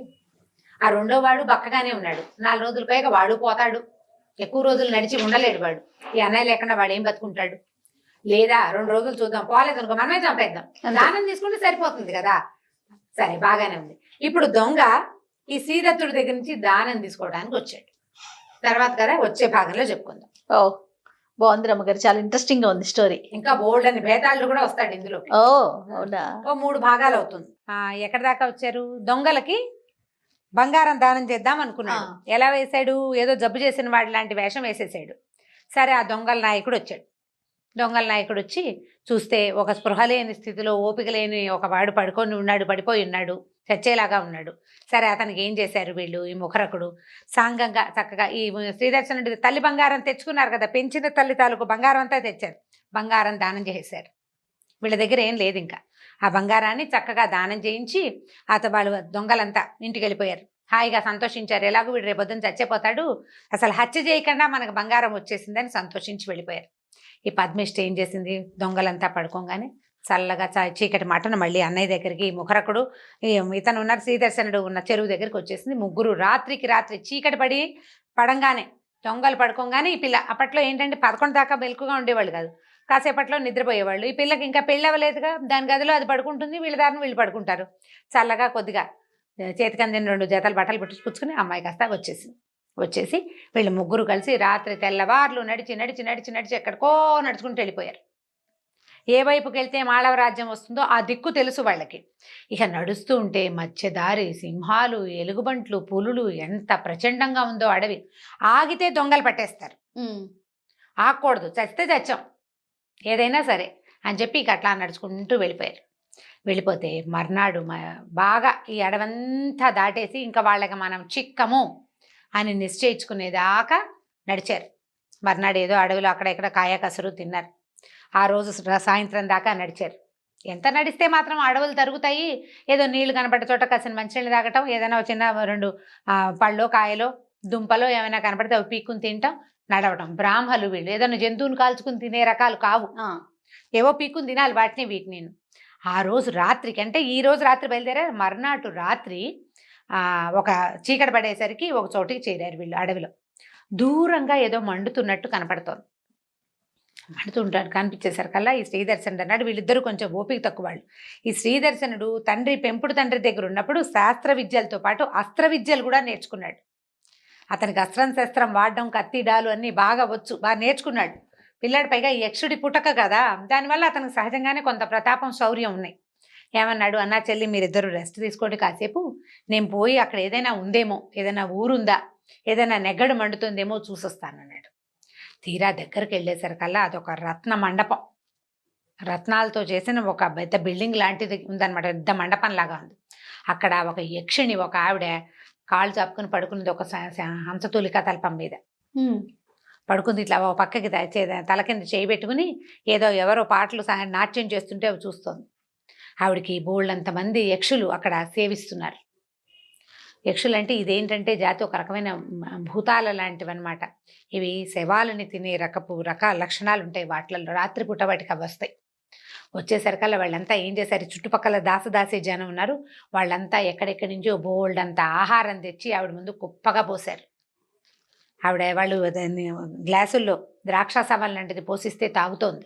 ఆ రెండో వాడు బక్కగానే ఉన్నాడు, 4 రోజుల పైగా వాడు పోతాడు, ఎక్కువ రోజులు నడిచి ఉండలేడు వాడు, ఈ అన్నయ్య లేకుండా వాడు ఏం బతుకుంటాడు, లేదా 2 రోజులు చూద్దాం, పోలేదు అనుకో మనమే చంపేద్దాం, దానం తీసుకుంటే సరిపోతుంది కదా. సరే బాగానే ఉంది. ఇప్పుడు దొంగ ఈ శ్రీదత్తుడి దగ్గర నుంచి దానం తీసుకోవడానికి వచ్చాడు. తర్వాత కదా వచ్చే భాగంలో చెప్పుకుందాం. ఓ బాగుంది రమ్మగారు, చాలా ఇంట్రెస్టింగ్ గా ఉంది స్టోరీ. ఇంకా బోల్డ్ అని భేదాలు కూడా వస్తాడు ఇందులో. ఓ 3 భాగాలు అవుతుంది. ఎక్కడి దాకా వచ్చారు, దొంగలకి బంగారం దానం చేద్దాం అనుకున్నాడు. ఎలా వేశాడు, ఏదో జబ్బు చేసిన వాడి లాంటి వేషం వేసేసాడు. సరే ఆ దొంగల నాయకుడు వచ్చాడు. దొంగల నాయకుడు వచ్చి చూస్తే ఒక స్పృహ లేని స్థితిలో, ఓపిక లేని ఒక వాడు పడిపోయి ఉన్నాడు, చచ్చేలాగా ఉన్నాడు. సరే అతనికి ఏం చేశారు వీళ్ళు, ఈ ముఖరకుడు సాంగంగా చక్కగా ఈ శ్రీదర్శనుడి తల్లి బంగారం తెచ్చుకున్నారు కదా, పెంచిన తల్లి తాలూకు బంగారం అంతా తెచ్చారు, బంగారం దానం చేశారు. వీళ్ళ దగ్గర ఏం లేదు, ఇంకా ఆ బంగారాన్ని చక్కగా దానం చేయించి వాళ్ళు దొంగలంతా ఇంటికి వెళ్ళిపోయారు. హాయిగా సంతోషించారు, ఎలాగో వీడు రేపొద్దున చచ్చిపోతాడు, అసలు హత్య చేయకుండా మనకు బంగారం వచ్చేసిందని సంతోషించి వెళ్ళిపోయారు. ఈ పద్మిష్ట ఏం చేసింది, దొంగలంతా పడుకోగానే చల్లగా చీకటి మటను మళ్ళీ అన్నయ్య దగ్గరికి ముఖరకుడు ఇతను ఉన్నారు శ్రీదర్శనుడు ఉన్న చెరువు దగ్గరికి వచ్చేసింది. ముగ్గురు రాత్రికి రాత్రి చీకటి పడంగానే దొంగలు పడుకోగానే ఈ పిల్ల, అప్పట్లో ఏంటంటే 11 దాకా మెలకుగా ఉండేవాళ్ళు కాదు, కాసేపట్లో నిద్రపోయేవాళ్ళు. ఈ పిల్లకి ఇంకా పెళ్ళి అవ్వలేదుగా, దాని గదిలో అది పడుకుంటుంది, వీళ్ళ దారిని వీళ్ళు పడుకుంటారు. చల్లగా కొద్దిగా చేతికి అందిన 2 జతలు బట్టలు పుచ్చుకుని అమ్మాయి కాస్త వచ్చేసి వీళ్ళు ముగ్గురు కలిసి రాత్రి తెల్లవార్లు నడిచి ఎక్కడికో నడుచుకుంటూ వెళ్ళిపోయారు. ఏ వైపుకి వెళ్తే మాళవ రాజ్యం వస్తుందో ఆ దిక్కు తెలుసు వాళ్ళకి. ఇక నడుస్తూ ఉంటే మధ్యదారి సింహాలు, ఎలుగుబంట్లు, పులులు, ఎంత ప్రచండంగా ఉందో అడవి. ఆగితే దొంగలు పట్టేస్తారు, ఆగకూడదు, చస్తే చచ్చాం, ఏదైనా సరే అని చెప్పి ఇక అట్లా నడుచుకుంటూ వెళ్ళిపోయారు. వెళ్ళిపోతే మర్నాడు బాగా ఈ అడవంతా దాటేసి ఇంకా వాళ్ళకి మనం చిక్కము అని నిశ్చయించుకునేదాకా నడిచారు. మర్నాడు ఏదో అడవిలో అక్కడ ఇక్కడ కాయ కసరు తిన్నారు. ఆ రోజు సాయంత్రం దాకా నడిచారు. ఎంత నడిస్తే మాత్రం అడవులు తరుగుతాయి, ఏదో నీళ్లు కనపడే చోట కాసిన మంచినీళ్ళు తాగటం, ఏదైనా చిన్న 2 పళ్ళో కాయలో దుంపలో ఏమైనా కనపడితే అవి పీక్కుని తింటాం, నడవటం. బ్రాహ్మలు వీళ్ళు ఏదైనా జంతువుని కాల్చుకుని తినే రకాలు కావు, ఏవో పీక్కుని తినాలి వాటిని వీటిని. ఆ రోజు రాత్రికి, అంటే ఈ రోజు రాత్రి బయలుదేరారు, మర్నాడు రాత్రి ఒక చీకటి పడేసరికి ఒక చోటికి చేరారు వీళ్ళు. అడవిలో దూరంగా ఏదో మండుతున్నట్టు కనపడుతోంది. మండుతుంటాడు కనిపించేసరికల్లా ఈ శ్రీదర్శనుడు అన్నాడు, వీళ్ళిద్దరూ కొంచెం ఓపిక తక్కువ వాళ్ళు. ఈ శ్రీదర్శనుడు పెంపుడు తండ్రి దగ్గర ఉన్నప్పుడు శాస్త్ర విద్యలతో పాటు అస్త్ర విద్యలు కూడా నేర్చుకున్నాడు. అతనికి అస్త్రం శస్త్రం వాడడం, కత్తి డాలు అన్నీ బాగా వచ్చు, బాగా నేర్చుకున్నాడు పిల్లాడు. పైగా ఈ యక్షుడి పుటక కదా, దానివల్ల అతనికి సహజంగానే కొంత ప్రతాపం, శౌర్యం ఉన్నాయి. ఏమన్నాడు, అన్నా చెల్లి మీరిద్దరూ రెస్ట్ తీసుకోండి కాసేపు, నేను పోయి అక్కడ ఏదైనా ఉందేమో, ఏదైనా ఊరుందా, ఏదైనా నెగ్గడు మండుతుందేమో చూసొస్తానన్నాడు. తీరా దగ్గరికి వెళ్ళేసరికల్లా అదొక రత్న మండపం, రత్నాలతో చేసిన ఒక పెద్ద బిల్డింగ్ లాంటిది ఉందన్నమాట, పెద్ద మండపం లాగా ఉంది. అక్కడ ఒక యక్షిణి, ఒక ఆవిడ కాళ్ళు చాపుకుని పడుకున్నది, ఒక హంసతూలిక తల్పం మీద పడుకుంది. ఇట్లా ఒక పక్కకి తల కింద చేయి పెట్టుకుని ఏదో ఎవరో పాటలు నాట్యం చేస్తుంటే అవి చూస్తోంది. ఆవిడికి బోళ్ళంతమంది యక్షులు అక్కడ సేవిస్తున్నారు. యక్షులు అంటే ఇదేంటంటే జాతి ఒక రకమైన భూతాల లాంటివి అనమాట. ఇవి శవాలని తినే రకాల లక్షణాలు ఉంటాయి వాటిల్లో. రాత్రిపూట వాటికి అవి వస్తాయి. వచ్చేసరికల్లా వాళ్ళంతా ఏం చేశారు, చుట్టుపక్కల దాసదాసి జనం ఉన్నారు, వాళ్ళంతా ఎక్కడెక్కడి నుంచో బోల్డంతా ఆహారం తెచ్చి ఆవిడ ముందు కుప్పగా పోశారు. వాళ్ళు గ్లాసుల్లో ద్రాక్షాసమం లాంటిది పోసిస్తే తాగుతోంది.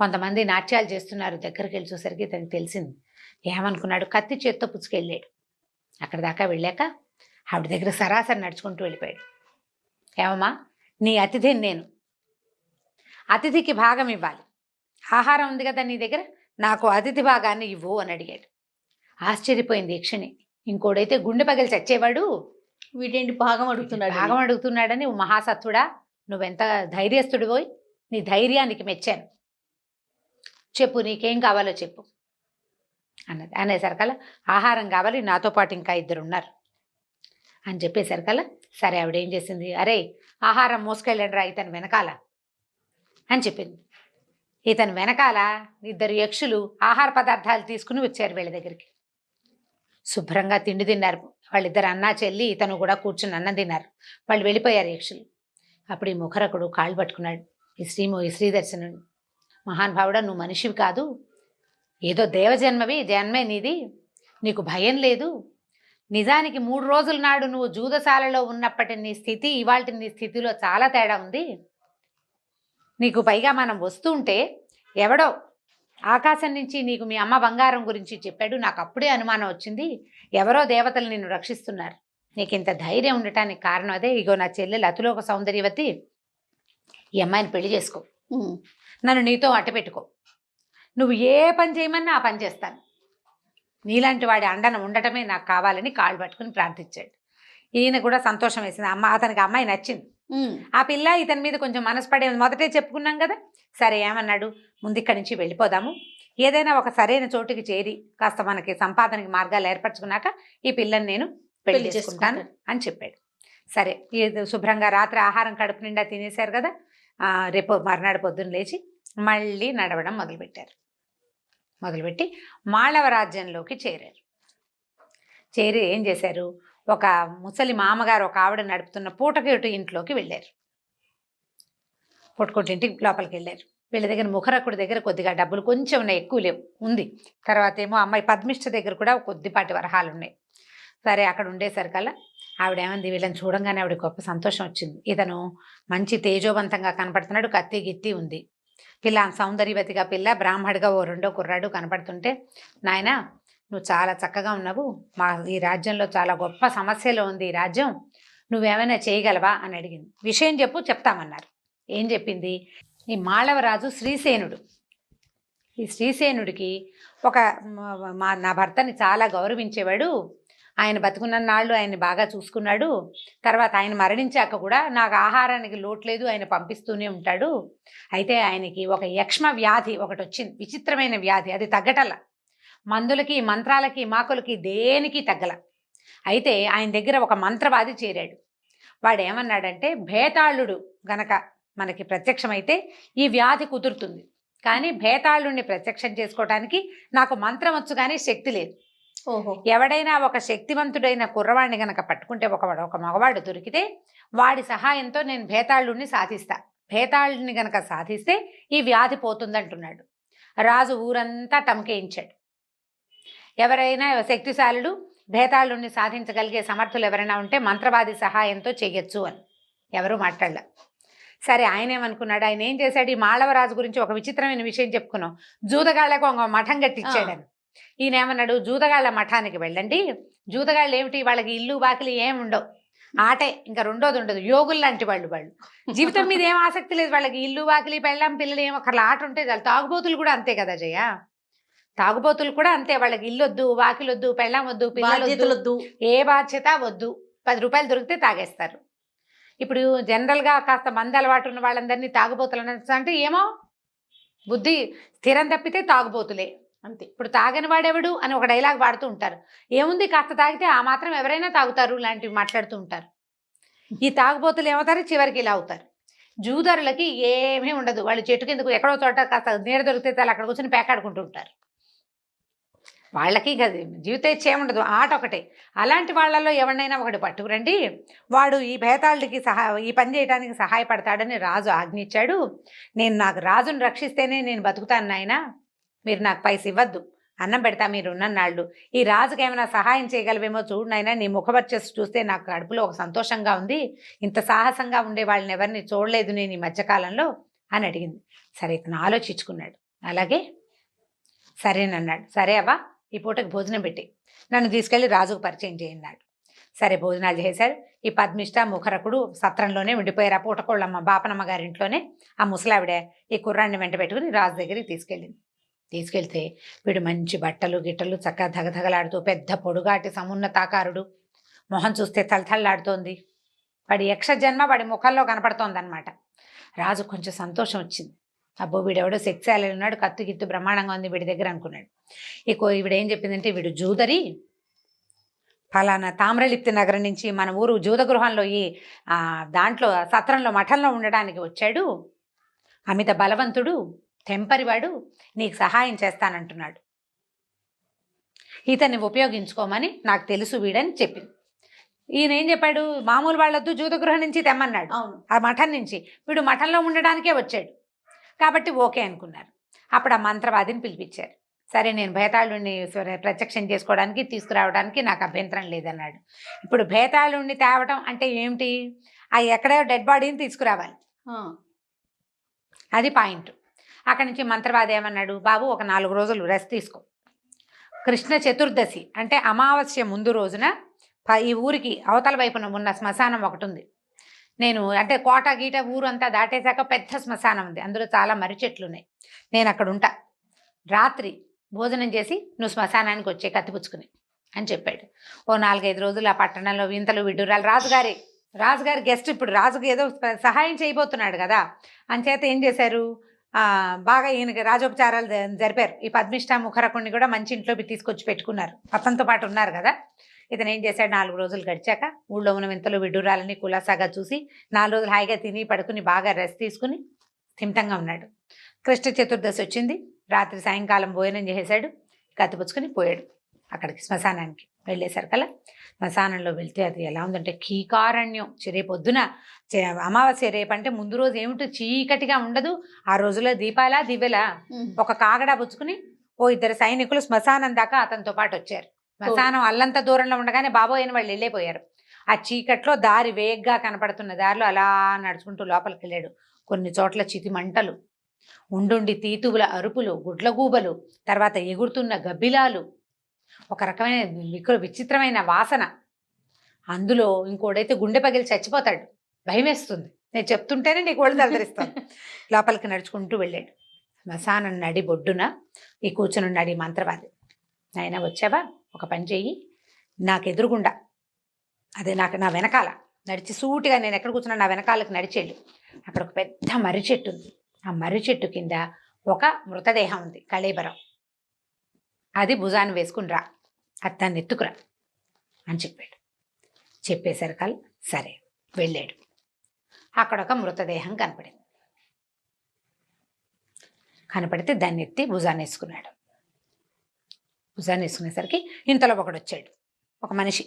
కొంతమంది నాట్యాలు చేస్తున్నారు. దగ్గరికి వెళ్ళి చూసరికి తనకి తెలిసింది. ఏమనుకున్నాడు, కత్తి చేత్తో పుచ్చుకెళ్ళాడు. అక్కడ దాకా వెళ్ళాక ఆవిడ దగ్గర సరాసరి నడుచుకుంటూ వెళ్ళిపోయాడు. ఏమమ్మా, నీ అతిథిని నేను, అతిథికి భాగం ఇవ్వాలి, ఆహారం ఉంది కదా నీ దగ్గర, నాకు అతిథి భాగాన్ని ఇవ్వు అని అడిగాడు. ఆశ్చర్యపోయింది యక్షిణి. ఇంకోడైతే గుండె పగిలి చచ్చేవాడు, వీటేంటి భాగం అడుగుతున్నాడు, భాగం అడుగుతున్నాడని, మహాసత్తుడా, నువ్వెంత ధైర్యస్తుడివోయ్, నీ ధైర్యానికి మెచ్చాను, చెప్పు నీకేం కావాలో చెప్పు అన్నది. అనేసరికల్లా ఆహారం కావాలి, నాతో పాటు ఇంకా 2 ఉన్నారు అని చెప్పేసరికల్లా సరే ఆవిడ ఏం చేసింది, అరే ఆహారం మోసుకెళ్ళండి రా ఇతను వెనకాల అని చెప్పింది. ఇతను వెనకాల 2 యక్షులు ఆహార పదార్థాలు తీసుకుని వచ్చారు వీళ్ళ దగ్గరికి. శుభ్రంగా తిండి తిన్నారు వాళ్ళిద్దరు, అన్నా చెల్లి. ఇతను కూడా కూర్చుని అన్నం తిన్నారు. వాళ్ళు వెళ్ళిపోయారు యక్షులు. అప్పుడు ఈ ముఖరకుడు కాళ్ళు పట్టుకున్నాడు ఈ శ్రీదర్శనుడు. మహానుభావుడా, నువ్వు మనిషివి కాదు, ఏదో దేవజన్మవి, జన్మే నీది, నీకు భయం లేదు. నిజానికి 3 రోజుల నాడు నువ్వు జూదశాలలో ఉన్నప్పటి నీ స్థితి ఇవాళ నీ స్థితిలో చాలా తేడా ఉంది. నీకు పైగా మనం వస్తుంటే ఎవడో ఆకాశం నుంచి నీకు మీ అమ్మ బంగారం గురించి చెప్పాడు, నాకు అప్పుడే అనుమానం వచ్చింది, ఎవరో దేవతలు నిన్ను రక్షిస్తున్నారు. నీకు ఇంత ధైర్యం ఉండటానికి కారణం అదే. ఇగో నా చెల్లెలు అతులోక సౌందర్యవతి, ఈ అమ్మాయిని పెళ్లి చేసుకో, నన్ను నీతో అట్ట పెట్టుకో, నువ్వు ఏ పని చేయమన్నా ఆ పని చేస్తాను, నీలాంటి వాడి అండన ఉండటమే నాకు కావాలని కాళ్ళు పట్టుకుని ప్రార్థించాడు. ఈయన కూడా సంతోషం వేసింది. అతనికి అమ్మాయి నచ్చింది. ఆ పిల్ల ఇతని మీద కొంచెం మనసు పడే మొదటే చెప్పుకున్నాం కదా. సరే ఏమన్నాడు, ముందు ఇక్కడి నుంచి వెళ్ళిపోదాము, ఏదైనా ఒక సరైన చోటుకి చేరి కాస్త మనకి సంపాదనకి మార్గాలు ఏర్పరచుకున్నాక ఈ పిల్లని నేను పెళ్లి చేసుకుంటాను అని చెప్పాడు. సరే శుభ్రంగా రాత్రి ఆహారం కడుపు నిండా తినేశారు కదా. రేపు మర్నాడు పొద్దున్న లేచి మళ్ళీ నడవడం మొదలుపెట్టి మాళవ రాజ్యంలోకి చేరారు. చేరి ఏం చేశారు, ఒక ముసలి మామగారు ఒక ఆవిడ నడుపుతున్న పూటకేటు ఇంట్లోకి వెళ్ళారు. పూటకోటింటికి లోపలికి వెళ్ళారు. వీళ్ళ దగ్గర ముఖరకుడి దగ్గర కొద్దిగా డబ్బులు కొంచెం ఉన్నాయి, ఎక్కువ లేవు, ఉంది. తర్వాత ఏమో అమ్మాయి పద్మిష్ట దగ్గర కూడా కొద్దిపాటి వరహాలు ఉన్నాయి. సరే అక్కడ ఉండేసరికల్లా ఆవిడ ఏమంది, వీళ్ళని చూడంగానే ఆవిడ గొప్ప సంతోషం వచ్చింది. ఇతను మంచి తేజోవంతంగా కనపడుతున్నాడు, కత్తి గిత్తి ఉంది, పిల్ల సౌందర్యవతిగా పిల్ల, బ్రాహ్మడిగా ఓ 2వ కుర్రాడు కనపడుతుంటే, నాయన నువ్వు చాలా చక్కగా ఉన్నావు, మా ఈ రాజ్యంలో చాలా గొప్ప సమస్యలో ఉంది ఈ రాజ్యం, నువ్వేమైనా చేయగలవా అని అడిగింది. విషయం చెప్పు, చెప్తామన్నారు. ఏం చెప్పింది, ఈ మాళవరాజు శ్రీసేనుడు ఈ శ్రీసేనుడికి ఒక నా భర్తని చాలా గౌరవించేవాడు, ఆయన బతుకున్న నాళ్ళు ఆయన్ని బాగా చూసుకున్నాడు, తర్వాత ఆయన మరణించాక కూడా నాకు ఆహారానికి లోటు లేదు, ఆయన పంపిస్తూనే ఉంటాడు. అయితే ఆయనకి ఒక యక్ష్మ వ్యాధి ఒకటి వచ్చింది, విచిత్రమైన వ్యాధి, అది తగ్గటల, మందులకి మంత్రాలకి మాకులకి దేనికి తగ్గల. అయితే ఆయన దగ్గర ఒక మంత్రవాది చేరాడు. వాడు ఏమన్నాడంటే, భేతాళుడు గనక మనకి ప్రత్యక్షమైతే ఈ వ్యాధి కుదురుతుంది, కానీ భేతాళుడిని ప్రత్యక్షం చేసుకోవటానికి నాకు మంత్రం వచ్చు కానీ శక్తి లేదు. ఓహో. ఎవడైనా ఒక శక్తివంతుడైన కుర్రవాడిని గనక పట్టుకుంటే, ఒక మగవాడు దొరికితే వాడి సహాయంతో నేను భేతాళుడిని సాధిస్తా, భేతాళుడిని గనక సాధిస్తే ఈ వ్యాధి పోతుందంటున్నాడు. రాజు ఊరంతా టమకేయించాడు. ఎవరైనా శక్తిశాలుడు భేతాళుడిని సాధించగలిగే సమర్థులు ఎవరైనా ఉంటే మంత్రవాది సహాయంతో చెయ్యొచ్చు అని. ఎవరు మాట్లాడలే. సరే, ఆయన ఏమనుకున్నాడు, ఆయన ఏం చేశాడు, ఈ మాళవరాజు గురించి ఒక విచిత్రమైన విషయం చెప్పుకున్నాం, జూదగాళ్లకు ఒక మఠం కట్టించాడని. ఈయన ఏమన్నాడు, జూదగాళ్ల మఠానికి వెళ్ళండి, జూదగాళ్ళు ఏమిటి, వాళ్ళకి ఇల్లు బాకిలి ఏమి ఉండవు, ఆటే, ఇంకా రెండోది ఉండదు, యోగులు లాంటి వాళ్ళు, జీవితం మీద ఏం ఆసక్తి లేదు వాళ్ళకి, ఇల్లు బాకిలి పెళ్ళాం పిల్లలు ఏమో ఒకళ్ళ ఆట ఉంటే చాలు. తాగుబోతులు కూడా అంతే కదా జయ, తాగుబోతులు కూడా అంతే, వాళ్ళకి ఇల్లు వద్దు, వాకిలొద్దు, పెళ్ళాం వద్దు, పిల్లలు, ఏ బాధ్యత వద్దు, 10 రూపాయలు దొరికితే తాగేస్తారు. ఇప్పుడు జనరల్గా కాస్త మంది అలవాటు ఉన్న వాళ్ళందరినీ తాగుబోతులు అంటే ఏమో బుద్ధి స్థిరం తప్పితే తాగుబోతులే అంతే. ఇప్పుడు తాగని వాడెవడు అని ఒక డైలాగ్ వాడుతూ ఉంటారు. ఏముంది, కాస్త తాగితే ఆ మాత్రం ఎవరైనా తాగుతారు లాంటివి మాట్లాడుతూ ఉంటారు. ఈ తాగుబోతులు ఏమవుతారు, చివరికి ఇలా అవుతారు. జూదరులకి ఏమీ ఉండదు, వాళ్ళు చెట్టు కిందకు ఎక్కడో చోట కాస్త నీడ దొరికితే చాలు అక్కడ కూర్చొని పేకాడుకుంటూ ఉంటారు. వాళ్ళకి కదా జీవితేచ్ఛ ఏముండదు, ఆట ఒకటే. అలాంటి వాళ్ళల్లో ఎవరినైనా ఒకటి పట్టుకురండి, వాడు ఈ భేతాళుడికి ఈ పని చేయడానికి సహాయపడతాడని రాజు ఆజ్ఞించాడు. నాకు రాజును రక్షిస్తేనే నేను బతుకుతాను నాయనా, మీరు నాకు పైస ఇవ్వద్దు, అన్నం పెడతా మీరు ఉన్నన్నాళ్ళు, ఈ రాజుకి ఏమైనా సహాయం చేయగలవేమో చూడు నాయనా, నీ ముఖవర్చస్సు చూస్తే నాకు కడుపులో ఒక సంతోషంగా ఉంది, ఇంత సాహసంగా ఉండే వాళ్ళని ఎవరిని చూడలేదు నేను ఈ మధ్యకాలంలో అని అడిగింది. సరే, ఇతను ఆలోచించుకున్నాడు. అలాగే సరేనన్నాడు. సరే అవ్వ, ఈ పూటకి భోజనం పెట్టి నన్ను తీసుకెళ్లి రాజుకు పరిచయం చేయన్నాడు. సరే, భోజనాలు చేశారు. ఈ పద్మిష్ట ముఖరకుడు సత్రంలోనే ఉండిపోయారు, ఆ పూటకోళ్ళమ్మ బాపనమ్మ గారింట్లోనే. ఆ ముసలావిడ ఈ కుర్రాన్ని వెంట పెట్టుకుని రాజు దగ్గరికి తీసుకెళ్ళింది. తీసుకెళ్తే వీడు మంచి బట్టలు గిట్టలు చక్కగా ధగధగలాడుతూ, పెద్ద పొడుగాటి సమున్నతాకారుడు, మొహం చూస్తే తలతల్లాడుతోంది, వాడి యక్షజన్మ వాడి ముఖంలో కనపడుతోందనమాట. రాజు కొంచెం సంతోషం వచ్చింది. అబ్బో, వీడెవడో సెక్సాలి ఉన్నాడు, కత్తి గిత్తు బ్రహ్మాండంగా ఉంది వీడి దగ్గర అనుకున్నాడు. ఈవిడేం చెప్పిందంటే, వీడు జూదరి, ఫలానా తామ్రలిప్తి నగరం నుంచి మన ఊరు జూదగృహంలో ఈ దాంట్లో సత్రంలో మఠంలో ఉండడానికి వచ్చాడు, అమిత బలవంతుడు, తెంపరివాడు, నీకు సహాయం చేస్తానంటున్నాడు, ఇతన్ని ఉపయోగించుకోమని నాకు తెలుసు వీడని చెప్పింది. ఈయన ఏం చెప్పాడు, మామూలు వాళ్ళొద్దు, జూదగృహం నుంచి తెమ్మన్నాడు, ఆ మఠం నుంచి, వీడు మఠంలో ఉండడానికే వచ్చాడు కాబట్టి ఓకే అనుకున్నారు. అప్పుడు ఆ మంత్రవాదిని పిలిపించారు. సరే, నేను భేతాళుడిని ప్రత్యక్షం చేసుకోవడానికి తీసుకురావడానికి నాకు అభ్యంతరం లేదన్నాడు. ఇప్పుడు భేతాళుడిని తేవటం అంటే ఏమిటి, ఎక్కడో డెడ్ బాడీని తీసుకురావాలి, అది పాయింట్. అక్కడి నుంచి మంత్రవాది ఏమన్నాడు, బాబు ఒక 4 రోజులు రెస్ట్ తీసుకో, కృష్ణ చతుర్దశి అంటే అమావాస్య ముందు రోజున ఈ ఊరికి అవతల వైపున ఉన్న శ్మశానం ఒకటి ఉంది, నేను అంటే కోట గీట ఊరు అంతా దాటేశాక పెద్ద శ్మశానం ఉంది, అందులో చాలా మర్రి చెట్లు ఉన్నాయి, నేను అక్కడ ఉంటా, రాత్రి భోజనం చేసి నువ్వు శ్మశానానికి వచ్చే కత్తిపుచ్చుకుని అని చెప్పాడు. ఓ 4-5 రోజులు ఆ పట్టణంలో వింతలు విడ్డూరాలు. రాజుగారి గెస్ట్ ఇప్పుడు రాజుకి ఏదో సహాయం చేయబోతున్నాడు కదా, అంచేత ఏం చేశారు, బాగా ఈయనకి రాజోపచారాలు జరిపారు. ఈ పద్మిష్ట ముఖరకుణ్ణి కూడా మంచి ఇంట్లోకి తీసుకొచ్చి పెట్టుకున్నారు, అతనితో పాటు ఉన్నారు కదా. ఇతను ఏం చేశాడు, 4 రోజులు గడిచాక ఊళ్ళో ఉన్న వింతలు విడ్డూరాలని కులాసాగా చూసి 4 రోజులు హాయిగా తిని పడుకుని బాగా రెస్ట్ తీసుకుని స్థిమితంగా ఉన్నాడు. కృష్ణ చతుర్దశి వచ్చింది, రాత్రి సాయంకాలం భోజనం చేసేశాడు, కత్తిపుచ్చుకొని పోయాడు అక్కడికి శ్మశానానికి. వెళ్ళేసరి కల్లా శ్మశానంలో వెళ్తే అది ఎలా ఉందంటే కీకారణ్యం. రేపొద్దున అమావాస్య, రేపంటే ముందు రోజు ఏమిటో చీకటిగా ఉండదు, ఆ రోజులో దీపాలా దివ్వెలా. ఒక కాగడా పుచ్చుకుని 2 సైనికులు శ్మశానం దాకా అతనితో పాటు వచ్చారు. శ్మశానం అల్లంత దూరంలో ఉండగానే బాబోయని వాళ్ళు వెళ్ళిపోయారు. ఆ చీకట్లో దారి వేగ్గా కనపడుతున్న దారిలో అలా నడుచుకుంటూ లోపలికి వెళ్ళాడు. కొన్ని చోట్ల చితి మంటలు, ఉండుండి తీతువుల అరుపులు, గుడ్లగూబలు, తర్వాత ఎగురుతున్న గబ్బిలాలు, ఒక రకమైన విచిత్రమైన వాసన. అందులో ఇంకోడైతే గుండె పగిలి చచ్చిపోతాడు, భయం వేస్తుంది, నేను చెప్తుంటేనే నీకు ఒళ్ళు తలదరిస్తాను. లోపలికి నడుచుకుంటూ వెళ్ళాడు. శ్మశానం నడి బొడ్డున ఈ కూర్చునున్నాడు ఈ మంత్రవాది. నాయన వచ్చావా, ఒక పని చెయ్యి, నాకు ఎదురుగుండా అదే నా వెనకాల నడిచి సూటిగా నేను ఎక్కడ కూర్చున్నా నా వెనకాలకు నడిచేళ్ళు. అక్కడ ఒక పెద్ద మర్రి చెట్టు ఉంది. ఆ మర్రి చెట్టు కింద ఒక మృతదేహం ఉంది, కళేబరం. అది భుజాన్ని వేసుకుని రా, అది దాన్ని ఎత్తుకురా అని చెప్పాడు. చెప్పేసరికల్ సరే వెళ్ళాడు. అక్కడ ఒక మృతదేహం కనపడితే దాన్ని ఎత్తి భుజాన్ని వేసుకున్నాడు. భుజాన్ని వేసుకునేసరికి ఇంతలో ఒకడు వచ్చాడు, ఒక మనిషి.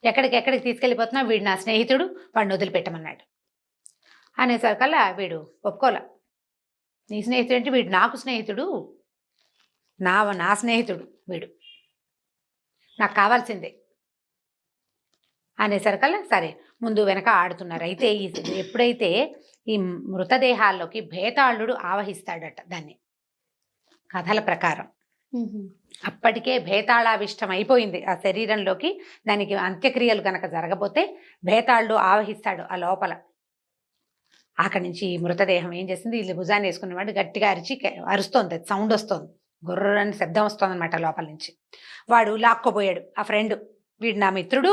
ఎక్కడికి తీసుకెళ్ళిపోతున్నా, వీడు నా స్నేహితుడు, వాడిని వదిలిపెట్టమన్నాడు. అనేసరికల్లా వీడు ఒప్పుకోలే. నీ స్నేహితుడు అంటే వీడు నాకు స్నేహితుడు, నా స్నేహితుడు వీడు, నాకు కావాల్సిందే అనేసరికల్లా సరే ముందు వెనక ఆడుతున్నారు. అయితే ఎప్పుడైతే ఈ మృతదేహాల్లోకి భేతాళుడు ఆవహిస్తాడట దాన్ని, కథల ప్రకారం అప్పటికే భేతాళావిష్టం అయిపోయింది ఆ శరీరంలోకి. దానికి అంత్యక్రియలు కనుక జరగబోతే భేతాళుడు ఆవహిస్తాడు ఆ లోపల. అక్కడి నుంచి మృతదేహం ఏం చేసింది, వీళ్ళు భుజాన్ని వేసుకున్నవాడు గట్టిగా అరుస్తోంది, సౌండ్ వస్తుంది, గుర్రని శబ్దం వస్తుంది అనమాట లోపల నుంచి. వాడు లాక్కోపోయాడు ఆ ఫ్రెండ్, వీడు నా మిత్రుడు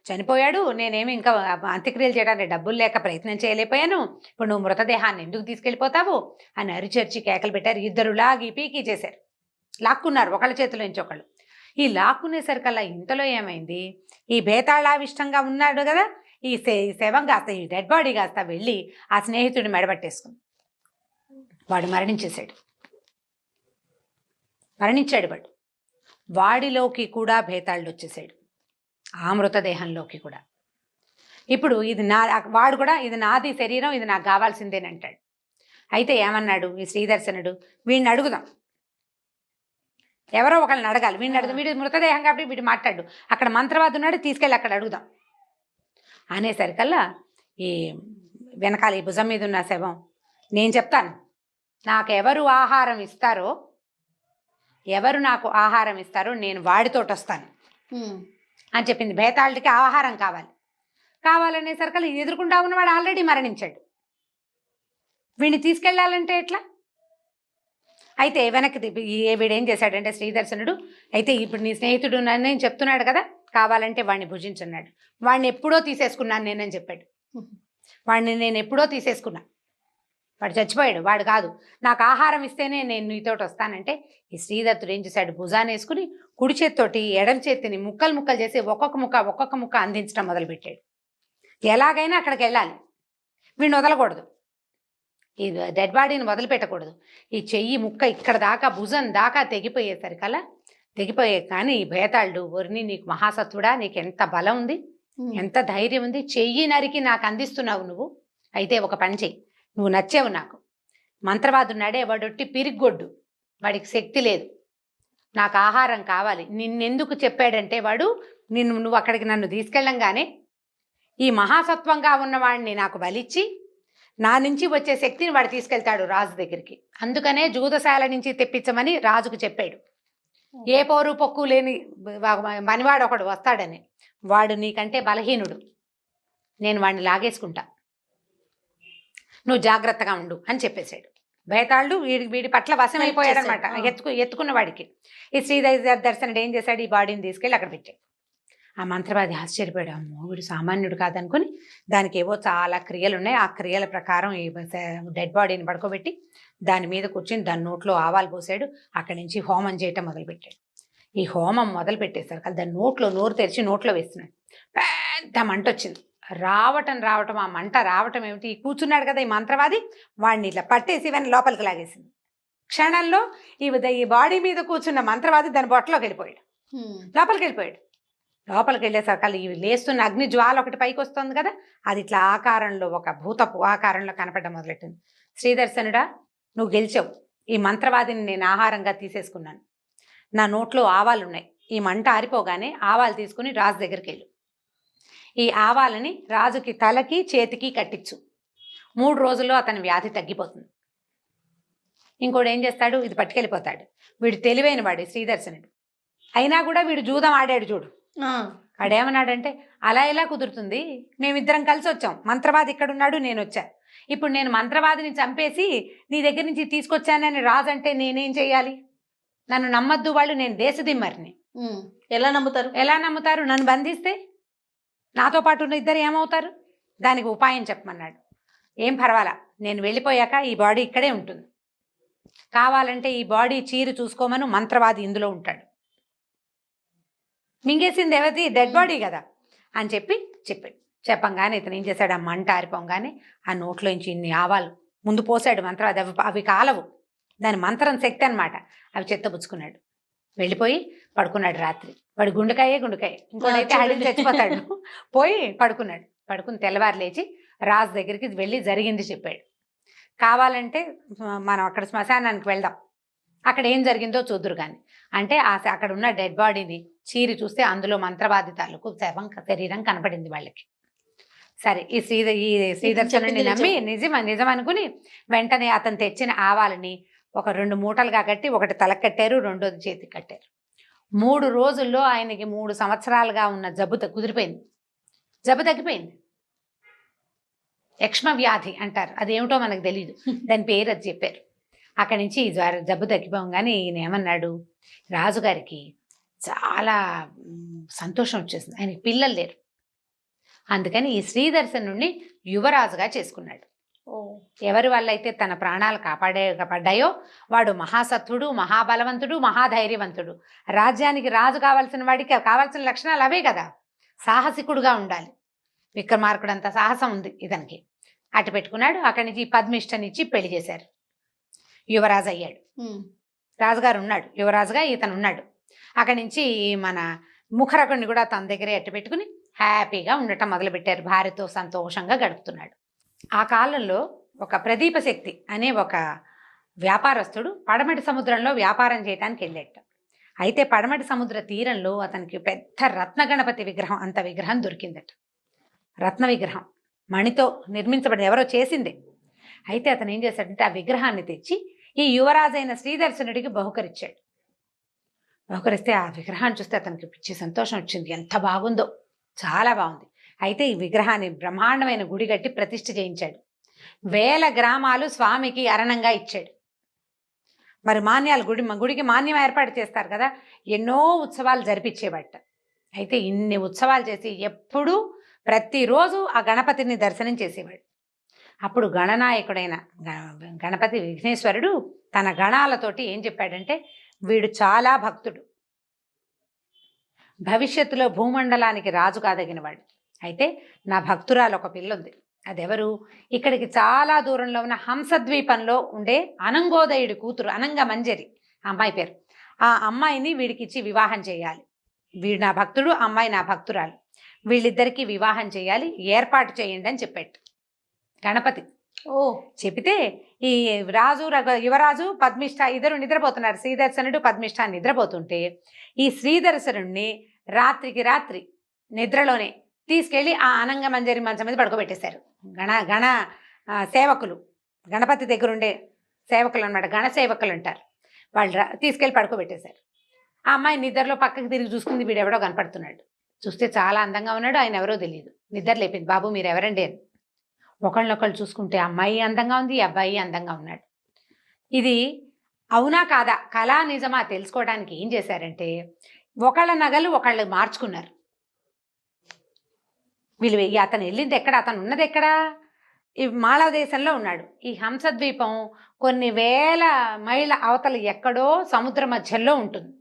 చనిపోయాడు, నేనేమి ఇంకా అంత్యక్రియలు చేయడానికి డబ్బులు లేక ప్రయత్నం చేయలేకపోయాను, ఇప్పుడు నువ్వు మృతదేహాన్ని ఎందుకు తీసుకెళ్ళిపోతావు అని అరిచర్చి కేకలు పెట్టారు. ఇద్దరు లాగి పీకి చేశారు, లాక్కున్నారు ఒకళ్ళ చేతిలో నుంచి ఒకళ్ళు. ఈ లాక్కునేసరికల్లా ఇంతలో ఏమైంది, ఈ భేతాళావిష్టంగా ఉన్నాడు కదా, ఈ శవం కాస్త, ఈ డెడ్ బాడీ కాస్త వెళ్ళి ఆ స్నేహితుడిని మెడబట్టేసుకుంది. వాడు మరణించాడు. వాడిలోకి కూడా భేతాళుడు వచ్చేసాడు, ఆ మృతదేహంలోకి కూడా. ఇప్పుడు ఇది వాడు కూడా ఇది నాది శరీరం, ఇది నాకు కావాల్సిందేనంటాడు. అయితే ఏమన్నాడు ఈ శ్రీదర్శనుడు, వీడిని అడుగుదాం, ఎవరో ఒకళ్ళని అడగాలి, వీడిని అడుగుదాం, వీడి మృతదేహం కాబట్టి వీడు మాట్లాడు, అక్కడ మంత్రవాది ఉన్నాడు, తీసుకెళ్ళి అక్కడ అడుగుదాం అనేసరికల్లా ఈ వెనకాల ఈ భుజం మీద ఉన్న శవం, నేను చెప్తాను, నాకెవరు ఆహారం ఇస్తారో, ఎవరు నాకు ఆహారం ఇస్తారో నేను వాడితోటి వస్తాను అని చెప్పింది. భేతాళుడికి ఆహారం కావాలనేసరికల్లా ఎదురుకుండా ఉన్నవాడు ఆల్రెడీ మరణించాడు, వీడిని తీసుకెళ్ళాలంటే ఎట్లా? అయితే వెనక్కి వీడేం చేశాడంటే శ్రీదర్శనుడు, అయితే ఇప్పుడు నీ స్నేహితుడు నన్ను చెప్తున్నాడు కదా, కావాలంటే వాడిని భుజించున్నాడు, వాడిని ఎప్పుడో తీసేసుకున్నాను నేనని చెప్పాడు. వాడిని నేను ఎప్పుడో తీసేసుకున్నా, వాడు చచ్చిపోయాడు, వాడు కాదు, నాకు ఆహారం ఇస్తేనే నేను నీతోటి వస్తానంటే ఈ శ్రీదత్తుడు ఏం చేశాడు, భుజాన్ని వేసుకుని కుడి చేతితోటి ఎడం చేతిని ముక్కలు చేసి ఒక్కొక్క ముక్క అందించడం మొదలుపెట్టాడు. ఎలాగైనా అక్కడికి వెళ్ళాలి, వీడిని వదలకూడదు, ఈ డెడ్ బాడీని వదిలిపెట్టకూడదు. ఈ చెయ్యి ముక్క ఇక్కడ దాకా భుజం దాకా తెగిపోయే కానీ ఈ భేతాళుడు, ఒరిని నీకు మహాసత్వుడా, నీకు ఎంత బలం ఉంది, ఎంత ధైర్యం ఉంది, చెయ్యి నరికి నాకు అందిస్తున్నావు నువ్వు, అయితే ఒక పని చెయ్యి, నువ్వు నచ్చావు నాకు, మంత్రవాదున్నాడే వాడొట్టి పిరిగ్గొడ్డు, వాడికి శక్తి లేదు, నాకు ఆహారం కావాలి, నిన్నెందుకు చెప్పాడంటే వాడు నువ్వు అక్కడికి నన్ను తీసుకెళ్ళంగానే ఈ మహాసత్వంగా ఉన్నవాడిని నాకు బలిచ్చి నా నుంచి వచ్చే శక్తిని వాడు తీసుకెళ్తాడు రాజు దగ్గరికి, అందుకనే జూదశాల నుంచి తెప్పించమని రాజుకు చెప్పాడు. ఏ పోరు పొక్కు లేని మనివాడు ఒకడు వస్తాడని, వాడు నీకంటే బలహీనుడు, నేను వాడిని లాగేసుకుంటా, నువ్వు జాగ్రత్తగా ఉండు అని చెప్పేశాడు. భేతాళుడు వీడి పట్ల వశమైపోయాడు అనమాట, ఎత్తుకున్న వాడికి. ఈ శ్రీదర్శనుడు ఏం చేశాడు, ఈ బాడీని తీసుకెళ్ళి అక్కడ పెట్టాడు. ఆ మంత్రవాది ఆశ్చర్యపోయాడు, అమ్మో వీడు సామాన్యుడు కాదనుకుని దానికి ఏవో చాలా క్రియలు ఉన్నాయి, ఆ క్రియల ప్రకారం ఈ డెడ్ బాడీని పడుకోబెట్టి దాని మీద కూర్చొని దాని నోట్లో ఆవాలు పోసాడు. అక్కడి నుంచి హోమం చేయటం మొదలుపెట్టాడు. ఈ హోమం మొదలు పెట్టేసరికి దాని నోరు తెరిచి నోట్లో వేస్తున్నాడు. పెద్ద మంట వచ్చింది, రావటం ఆ మంట రావటం ఏమిటి, ఈ కూర్చున్నాడు కదా ఈ మంత్రవాది, వాడిని ఇట్లా పట్టేసి ఇవన్నీ లోపలికి లాగేసింది. క్షణంలో ఈ బాడీ మీద కూర్చున్న మంత్రవాది దాని బొట్టలోకి వెళ్ళిపోయాడు, లోపలికి వెళ్ళేసరికి ఇవి లేస్తున్న అగ్ని జ్వాల ఒకటి పైకి వస్తుంది కదా, అది ఇట్లా ఆకారంలో ఒక భూతపు ఆకారంలో కనపడడం మొదలెట్టింది. శ్రీదర్శనుడా, నువ్వు గెలిచావు, ఈ మంత్రవాదిని నేను ఆహారంగా తీసేసుకున్నాను, నా నోట్లో ఆవాలు ఉన్నాయి, ఈ మంట ఆరిపోగానే ఆవాలు తీసుకుని రాజు దగ్గరికి వెళ్ళు, ఈ ఆవాలని రాజుకి తలకి చేతికి కట్టించు, 3 రోజుల్లో అతని వ్యాధి తగ్గిపోతుంది. ఇంకోటి ఏం చేస్తాడు, ఇది పట్టుకెళ్ళిపోతాడు. వీడు తెలివైన వాడు శ్రీదర్శనుడు, అయినా కూడా వీడు జూదం ఆడాడు చూడు. వాడేమన్నాడంటే, అలా ఎలా కుదురుతుంది, మేమిద్దరం కలిసి వచ్చాం, మంత్రవాది ఇక్కడ ఉన్నాడు, నేను వచ్చా, ఇప్పుడు నేను మంత్రవాదిని చంపేసి నీ దగ్గర నుంచి తీసుకొచ్చానని రాజు అంటే నేనేం చేయాలి? నన్ను నమ్మద్దు వాళ్ళు, నేను దేశదిమ్మరిని. ఎలా నమ్ముతారు? ఎలా నమ్ముతారు? నన్ను బంధిస్తే నాతో పాటు ఉన్న ఇద్దరు ఏమవుతారు? దానికి ఉపాయం చెప్పమన్నాడు. ఏం పర్వాలా, నేను వెళ్ళిపోయాక ఈ బాడీ ఇక్కడే ఉంటుంది, కావాలంటే ఈ బాడీ చీరు చూసుకోమను, మంత్రవాది ఇందులో ఉంటాడు. మింగేసింది ఎవరిది? డెడ్ బాడీ కదా అని చెప్పాడు. చెప్పంగానే ఇతను ఏం చేశాడు, ఆ మంట ఆరిపోగానే ఆ నోట్లోంచి ఇన్ని ఆవాలు ముందు పోసాడు మంత్రవాది. అవి కాలవు, దాని మంత్రం శక్తి అనమాట. అవి చెత్తపుచ్చుకున్నాడు, వెళ్ళిపోయి పడుకున్నాడు. రాత్రి వాడు గుండెకాయ ఇంకోటైతే హడిని చచ్చిపోతాడు. పోయి పడుకుని తెల్లవారు లేచి రాజు దగ్గరికి వెళ్ళి జరిగింది చెప్పాడు. కావాలంటే మనం అక్కడ శ్మశానానికి వెళ్దాం, అక్కడ ఏం జరిగిందో చూద్దురు కానీ అంటే అక్కడ ఉన్న డెడ్ బాడీని చీరి చూస్తే అందులో మంత్రవాది తాలూకు శరీరం కనపడింది వాళ్ళకి. సరే, ఈ శ్రీదర్శనుడిని నమ్మి నిజం అనుకుని వెంటనే అతను తెచ్చిన ఆవాలని ఒక 2 మూటలుగా కట్టి, ఒకటి తలకు కట్టారు, రెండోది చేతికి కట్టారు. 3 రోజుల్లో ఆయనకి 3 సంవత్సరాలుగా ఉన్న జబ్బు కుదిరిపోయింది, జబ్బు తగ్గిపోయింది. యక్ష్మ వ్యాధి అంటారు, అదేమిటో మనకు తెలియదు, దాని పేరు అది చెప్పారు. అక్కడి నుంచి జబ్బు తగ్గిపోగానే ఈయన ఏమన్నాడు, రాజుగారికి చాలా సంతోషం వచ్చేసింది. ఆయనకి పిల్లలు లేరు, అందుకని ఈ శ్రీదర్శనుడిని యువరాజుగా చేసుకున్నాడు. ఎవరి వల్ల అయితే తన ప్రాణాలు కాపాడబడ్డాయో వాడు మహాసత్వుడు, మహాబలవంతుడు, మహాధైర్యవంతుడు. రాజ్యానికి రాజు కావాల్సిన వాడికి కావాల్సిన లక్షణాలు అవే కదా. సాహసికుడుగా ఉండాలి. విక్రమార్కుడు అంత సాహసం ఉంది ఇతనికి. అటు పెట్టుకున్నాడు. అక్కడి నుంచి పద్మిష్టనిచ్చి పెళ్లి చేశారు. యువరాజు అయ్యాడు. రాజుగారు ఉన్నాడు, యువరాజుగా ఇతను ఉన్నాడు. అక్కడి నుంచి మన ముఖరకుడిని కూడా తన దగ్గరే అట్టు పెట్టుకుని హ్యాపీగా ఉండటం మొదలుపెట్టారు. భార్యతో సంతోషంగా గడుపుతున్నాడు. ఆ కాలంలో ఒక ప్రదీప శక్తి అనే ఒక వ్యాపారస్తుడు పడమటి సముద్రంలో వ్యాపారం చేయడానికి వెళ్ళాట. అయితే పడమటి సముద్ర తీరంలో అతనికి పెద్ద రత్న గణపతి విగ్రహం, అంత విగ్రహం దొరికిందట. రత్న విగ్రహం, మణితో నిర్మించబడింది, ఎవరో చేసింది. అయితే అతను ఏం చేశాడంటే ఆ విగ్రహాన్ని తెచ్చి ఈ యువరాజైన శ్రీదర్శనుడికి బహుకరించాడు. బహుకరిస్తే ఆ విగ్రహాన్ని చూస్తే అతనికి పిచ్చి సంతోషం వచ్చింది. ఎంత బాగుందో, చాలా బాగుంది. అయితే ఈ విగ్రహాన్ని బ్రహ్మాండమైన గుడి కట్టి ప్రతిష్ఠ చేయించాడు. 1000 గ్రామాలు స్వామికి అరణంగా ఇచ్చాడు. మరి మాన్యాలు గుడికి మాన్యం ఏర్పాటు చేస్తారు కదా, ఎన్నో ఉత్సవాలు జరిపించేవాట. అయితే ఇన్ని ఉత్సవాలు చేసి ఎప్పుడూ ప్రతిరోజు ఆ గణపతిని దర్శనం చేసేవాడు. అప్పుడు గణనాయకుడైన గణపతి విఘ్నేశ్వరుడు తన గణాలతోటి ఏం చెప్పాడంటే, వీడు చాలా భక్తుడు, భవిష్యత్తులో భూమండలానికి రాజు కాదగినవాడు. అయితే నా భక్తురాలు ఒక పిల్ల ఉంది, అదెవరు? ఇక్కడికి చాలా దూరంలో ఉన్న హంసద్వీపంలో ఉండే అనంగోదయుడి కూతురు అనంగ మంజరి అమ్మాయి పేరు. ఆ అమ్మాయిని వీడికి ఇచ్చి వివాహం చేయాలి. వీడు నా భక్తుడు, అమ్మాయి నా భక్తురాలు, వీళ్ళిద్దరికీ వివాహం చేయాలి, ఏర్పాటు చేయండి అని చెప్పాడు గణపతి. చెబితే ఈ యువరాజు పద్మిష్ట ఇద్దరు నిద్రపోతున్నారు. శ్రీదర్శనుడు పద్మిష్ట నిద్రపోతుంటే ఈ శ్రీదర్శనుడిని రాత్రి నిద్రలోనే తీసుకెళ్ళి ఆ అనంగ మంజరి మంచం మీద పడుకోబెట్టేశారు. గణ సేవకులు, గణపతి దగ్గర ఉండే సేవకులు అనమాట, గణ సేవకులు అంటారు. వాళ్ళు తీసుకెళ్ళి పడుకోబెట్టేశారు. ఆ అమ్మాయి నిద్రలో పక్కకి తిరిగి చూసుకుంది, వీడెవడో కనపడుతున్నాడు. చూస్తే చాలా అందంగా ఉన్నాడు, ఆయన ఎవరో తెలియదు. నిద్ర లేపింది, బాబు మీరు ఎవరండి అని. ఒకళ్ళనొకళ్ళు చూసుకుంటే అమ్మాయి అందంగా ఉంది, అబ్బాయి అందంగా ఉన్నాడు. ఇది అవునా కాదా, కళా నిజమా తెలుసుకోవడానికి ఏం చేశారంటే ఒకళ్ళ నగలు ఒకళ్ళు మార్చుకున్నారు. వీళ్ళు అతను వెళ్ళింది ఎక్కడ, అతను ఉన్నది ఎక్కడ? ఈ మాళవదేశంలో ఉన్నాడు. ఈ హంసద్వీపం కొన్ని 1000 మైళ్ళ అవతల ఎక్కడో సముద్ర మధ్యలో ఉంటుంది.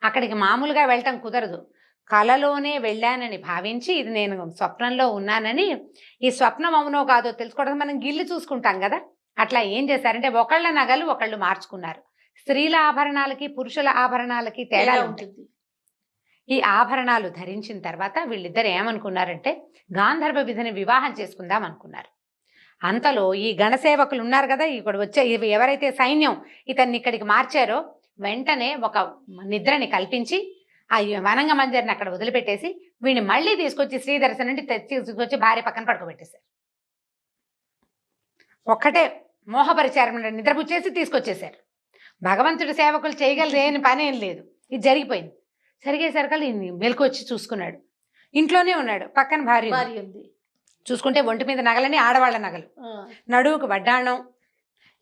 అక్కడికి మామూలుగా వెళ్ళటం కుదరదు. కలలోనే వెళ్ళానని భావించి ఇది నేను స్వప్నంలో ఉన్నానని, ఈ స్వప్నం అవునో కాదో తెలుసుకోవడం మనం గిల్లి చూసుకుంటాం కదా, అట్లా ఏం చేశారంటే ఒకళ్ళ నగలు ఒకళ్ళు మార్చుకున్నారు. స్త్రీల ఆభరణాలకి పురుషుల ఆభరణాలకి తేడా ఉంటుంది. ఈ ఆభరణాలు ధరించిన తర్వాత వీళ్ళిద్దరు ఏమనుకున్నారంటే గాంధర్వ విధిని వివాహం చేసుకుందాం అనుకున్నారు. అంతలో ఈ గణసేవకులు ఉన్నారు కదా, ఇక్కడ వచ్చే ఎవరైతే సైన్యం ఇతన్ని ఇక్కడికి మార్చారో వెంటనే ఒక నిద్రని కల్పించి ఆ వనంగ మంజరిని అక్కడ వదిలిపెట్టేసి వీడిని మళ్ళీ తీసుకొచ్చి శ్రీదర్శనుడి తీసుకొచ్చి భార్య పక్కన పడుకోబెట్టేశారు. ఒక్కటే మోహపరిచారం, నిద్రపుచ్చేసి తీసుకొచ్చేశారు. భగవంతుడి సేవకులు చేయగలరేని పని ఏం లేదు. ఇది జరిగిపోయింది. జరిగేసరికి మెలకు వచ్చి చూసుకున్నాడు, ఇంట్లోనే ఉన్నాడు, పక్కన భార్య ఉంది. చూసుకుంటే ఒంటి మీద నగలని ఆడవాళ్ళ నగలు, నడువుకు వడ్డాణం,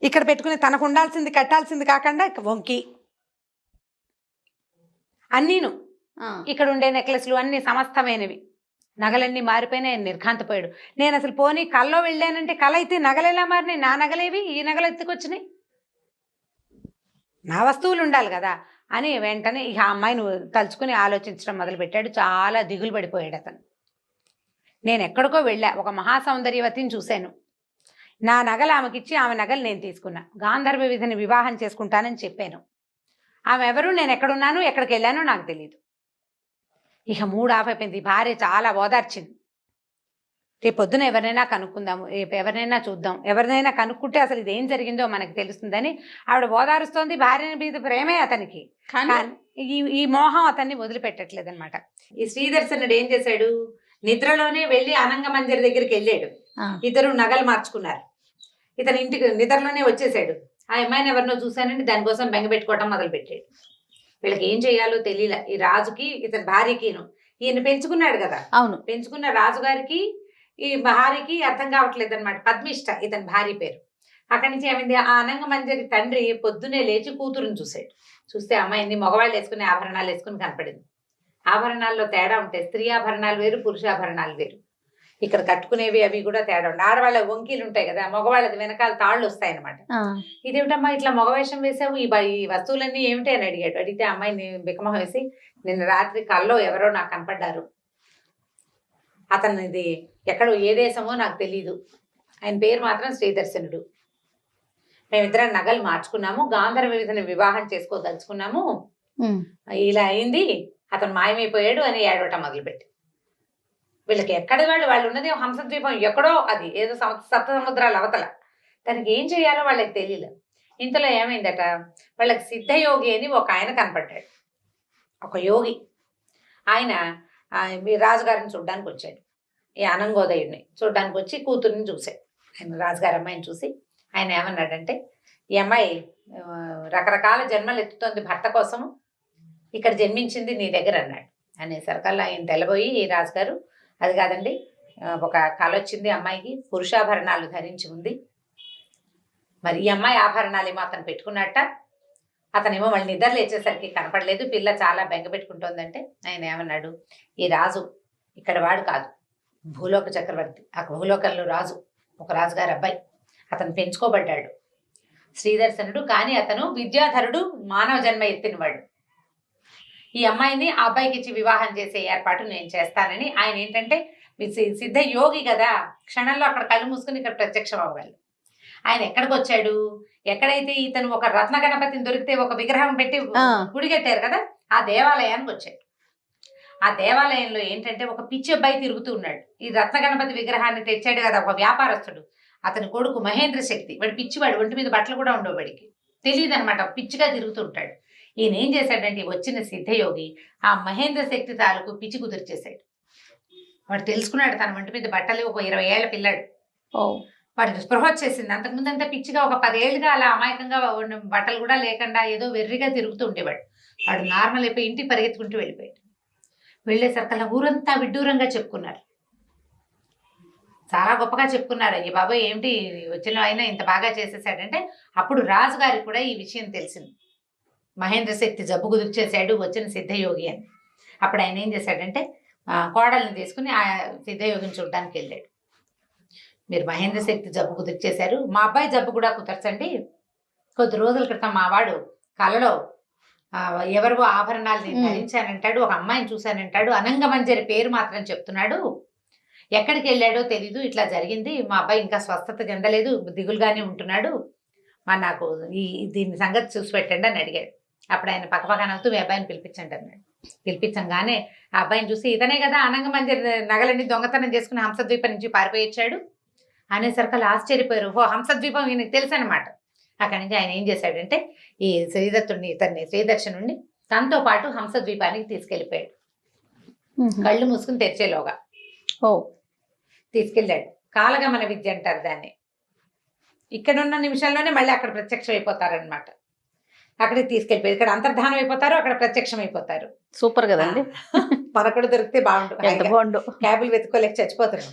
ఇక్కడ పెట్టుకుని తనకు ఉండాల్సింది కట్టాల్సింది కాకుండా వంకి అన్నీను, ఇక్కడ ఉండే నెక్లెస్లు అన్ని సమస్తమైనవి, నగలన్నీ మారిపోయినాయి. నిర్ఘాంతపోయాడు. నేను అసలు పోనీ కల్లో వెళ్ళానంటే కళ అయితే నగలు ఎలా మారినాయి, నా నగలేవి ఈ నగలు ఎత్తుకొచ్చినాయి, నా వస్తువులు ఉండాలి కదా అని వెంటనే ఇక ఆ అమ్మాయిని తలుచుకుని ఆలోచించడం మొదలుపెట్టాడు. చాలా దిగులు పడిపోయాడు అతను. నేను ఎక్కడికో వెళ్ళా, ఒక మహాసౌందర్యవతిని చూశాను, నా నగలు ఆమెకిచ్చి ఆమె నగలు నేను తీసుకున్నా, గాంధర్వ విధిని వివాహం చేసుకుంటానని చెప్పాను. ఆమె ఎవరు, నేను ఎక్కడున్నాను, ఎక్కడికి వెళ్ళానో నాకు తెలియదు. ఇక మూడు ఆఫ్ అయిపోయింది. భార్య చాలా ఓదార్చింది. రేపు పొద్దున ఎవరినైనా కనుక్కుందాము, రేపు ఎవరినైనా చూద్దాం, ఎవరినైనా కనుక్కుంటే అసలు ఇదేం జరిగిందో మనకు తెలుస్తుందని ఆవిడ ఓదారుస్తోంది. భార్య మీద ప్రేమే అతనికి, కానీ ఈ మోహం అతన్ని వదిలిపెట్టట్లేదు అనమాట. ఈ శ్రీదర్శనుడు ఏం చేశాడు, నిద్రలోనే వెళ్ళి అనంగ మంజరి దగ్గరికి వెళ్ళాడు. ఇద్దరు నగలు మార్చుకున్నారు. ఇతను ఇంటికి నిద్రలోనే వచ్చేసాడు. ఆ అమ్మాయిని ఎవరినో చూశానండి, దానికోసం బెంగ పెట్టుకోవటం మొదలుపెట్టాడు. వీళ్ళకి ఏం చేయాలో తెలియలే. ఈ రాజుకి ఇతని భార్యకిను, ఈయన పెంచుకున్నాడు కదా, అవును, పెంచుకున్న రాజుగారికి ఈ భార్యకి అర్థం కావట్లేదు అనమాట. పద్మిష్ట ఇతని భార్య పేరు. అక్కడి నుంచి ఏమైంది, ఆ అనంగ మంజరి తండ్రి పొద్దునే లేచి కూతురుని చూశాడు. చూస్తే అమ్మాయిని మగవాళ్ళు వేసుకునే ఆభరణాలు వేసుకుని కనపడింది. ఆభరణాల్లో తేడా ఉంటాయి, స్త్రీ ఆభరణాలు వేరు, పురుషాభరణాలు వేరు. ఇక్కడ కట్టుకునేవి అవి కూడా తేడా ఉంటాయి. ఆడవాళ్ళ వంకీలు ఉంటాయి కదా, మగవాళ్ళది వెనకాల తాళ్ళు వస్తాయి అనమాట. ఇదేమిటమ్మా ఇట్లా మగవేషం వేసావు, ఈ వస్తువులన్నీ ఏమిటి అని అడిగాడు. అడిగితే అమ్మాయిని బికమహ వేసి, నిన్న రాత్రి కల్లో ఎవరో నాకు కనపడ్డారు, అతనిది ఎక్కడో ఏ దేశమో నాకు తెలీదు, ఆయన పేరు మాత్రం శ్రీదర్శనుడు, మేమిద్దరం నగలు మార్చుకున్నాము, గాంధర్వ విధిని వివాహం చేసుకోదలుచుకున్నాము, ఇలా అయింది, అతను మాయమైపోయాడు అని ఏడవటం మొదలుపెట్టి. వీళ్ళకి ఎక్కడ వాళ్ళు ఉన్నది హంసద్వీపం ఎక్కడో, అది ఏదో సప్త సముద్రాల అవతల. దానికి ఏం చేయాలో వాళ్ళకి తెలియలేదు. ఇంతలో ఏమైందట, వాళ్ళకి సిద్ధయోగి అని ఒక ఆయన కనపడ్డాడు, ఒక యోగి. ఆయన రాజుగారిని చూడ్డానికి వచ్చాడు. ఈ అనంగోదయుడిని చూడ్డానికి వచ్చి కూతుర్ని చూశాడు. ఆయన రాజుగారి అమ్మాయిని చూసి ఆయన ఏమన్నాడంటే, ఈ అమ్మాయి రకరకాల జన్మలు ఎత్తుతోంది భర్త కోసము, ఇక్కడ జన్మించింది నీ దగ్గర అన్నాడు. అనేసరికల్లా ఆయన తెల్లబోయి, ఈ రాజుగారు అది కాదండి, ఒక కళ వచ్చింది, అమ్మాయికి పురుషాభరణాలు ధరించి ఉంది, మరి ఈ అమ్మాయి ఆభరణాలు ఏమో అతను పెట్టుకున్నట్ట, అతనేమో మళ్ళీ నిద్ర లేచేసరికి కనపడలేదు, పిల్ల చాలా బెంగ పెట్టుకుంటోందంటే ఆయన ఏమన్నాడు, ఈ రాజు ఇక్కడ వాడు కాదు, భూలోక చక్రవర్తి, ఆ భూలోకంలో రాజు, ఒక రాజుగారి అబ్బాయి, అతను పెంచుకోబడ్డాడు శ్రీదర్శనుడు, కానీ అతను విద్యాధరుడు, మానవ జన్మ ఎత్తినవాడు. ఈ అమ్మాయిని ఆ అబ్బాయికి ఇచ్చి వివాహం చేసే ఏర్పాటు నేను చేస్తానని ఆయన ఏంటంటే సిద్ధ యోగి కదా, క్షణంలో అక్కడ కళ్ళు మూసుకుని ఇక్కడ ప్రత్యక్షం అవ్వాలి. ఆయన ఎక్కడికి వచ్చాడు, ఎక్కడైతే ఇతను ఒక రత్న గణపతిని దొరికితే ఒక విగ్రహం పెట్టి గుడి కట్టారు కదా, ఆ దేవాలయానికి వచ్చాడు. ఆ దేవాలయంలో ఏంటంటే ఒక పిచ్చి అబ్బాయి తిరుగుతూ ఉన్నాడు. ఈ రత్న గణపతి విగ్రహాన్ని తెచ్చాడు కదా ఒక వ్యాపారస్తుడు, అతని కొడుకు మహేంద్ర శక్తి, వాడు పిచ్చివాడు, ఒంటి మీద బట్టలు కూడా ఉండవు, వాడికి తెలియదు అనమాట, పిచ్చిగా తిరుగుతూ ఉంటాడు. ఈయన ఏం చేశాడంటే, వచ్చిన సిద్ధయోగి ఆ మహేంద్ర శక్తి తాలూకు పిచ్చి కుదిర్చేశాడు. వాడు తెలుసుకున్నాడు తన ఒంటి మీద బట్టలు, ఒక 20 ఏళ్ల పిల్లాడు, వాడికి స్పృహ వచ్చేసింది. అంతకుముందు అంతా పిచ్చిగా ఒక 10 ఏళ్ళుగా అలా అమాయకంగా బట్టలు కూడా లేకుండా ఏదో వెర్రిగా తిరుగుతూ ఉండేవాడు. వాడు నార్మల్ అయిపోయి ఇంటికి పరిగెత్తుకుంటూ వెళ్ళిపోయాడు. వెళ్ళేసరికల్లా ఊరంతా విడ్డూరంగా చెప్పుకున్నారు, చాలా గొప్పగా చెప్పుకున్నారు, అయ్యి బాబాయ్ ఏమిటి వచ్చిన ఆయన ఇంత బాగా చేసేసాడంటే. అప్పుడు రాజుగారికి కూడా ఈ విషయం తెలిసింది, మహేంద్ర శక్తి జబ్బు కుదిర్చేశాడు వచ్చిన సిద్ధయోగి అని. అప్పుడు ఆయన ఏం చేశాడంటే, కోడల్ని తీసుకుని ఆ సిద్ధయోగిని చూడడానికి వెళ్ళాడు. మీరు మహేంద్ర శక్తి జబ్బు కుదిర్చేశారు, మా అబ్బాయి జబ్బు కూడా కుదర్చండి. కొద్ది రోజుల క్రితం మా వాడు కలలో ఎవరివో ఆభరణాలు నేను ధరించానంటాడు, ఒక అమ్మాయిని చూశానంటాడు, అనంగమంజరి పేరు మాత్రం చెప్తున్నాడు, ఎక్కడికి వెళ్ళాడో తెలీదు, ఇట్లా జరిగింది, మా అబ్బాయి ఇంకా స్వస్థత చెందలేదు, దిగులుగానే ఉంటున్నాడు, మరి నాకు దీని సంగతి చూసి పెట్టండి అని అడిగాడు. అప్పుడు ఆయన పక్కపక్క నవ్వుతూ మీ అబ్బాయిని పిలిపించండి అన్నాడు. పిలిపించంగానే ఆ అబ్బాయిని చూసి, ఇతనే కదా అనంగమంజరి నగలన్నీ దొంగతనం చేసుకుని హంసద్వీపం నుంచి పారిపోయిచ్చాడు అనేసరికి ఆశ్చర్యపోయారు. ఓ హంసద్వీపం ఈయనకి తెలుసు అనమాట. అక్కడి నుంచి ఆయన ఏం చేశాడంటే, ఈ శ్రీదర్శనుడిని తనతో పాటు హంసద్వీపానికి తీసుకెళ్ళిపోయాడు. కళ్ళు మూసుకుని తెరిచేలోగా తీసుకెళ్ళాడు. కాలగమన విద్య అంటారు దాన్ని. ఇక్కడున్న నిమిషంలోనే మళ్ళీ అక్కడ ప్రత్యక్షం అయిపోతారనమాట. అక్కడికి తీసుకెళ్ళిపోయారు. ఇక్కడ అంతర్ధానం అయిపోతారు, అక్కడ ప్రత్యక్షం అయిపోతారు. సూపర్ కదండి. మనకు దొరికితే బాగుండు, ఎంత బాగుండు. క్యాబులు వెతుక్కోలేక చచ్చిపోతున్నాం.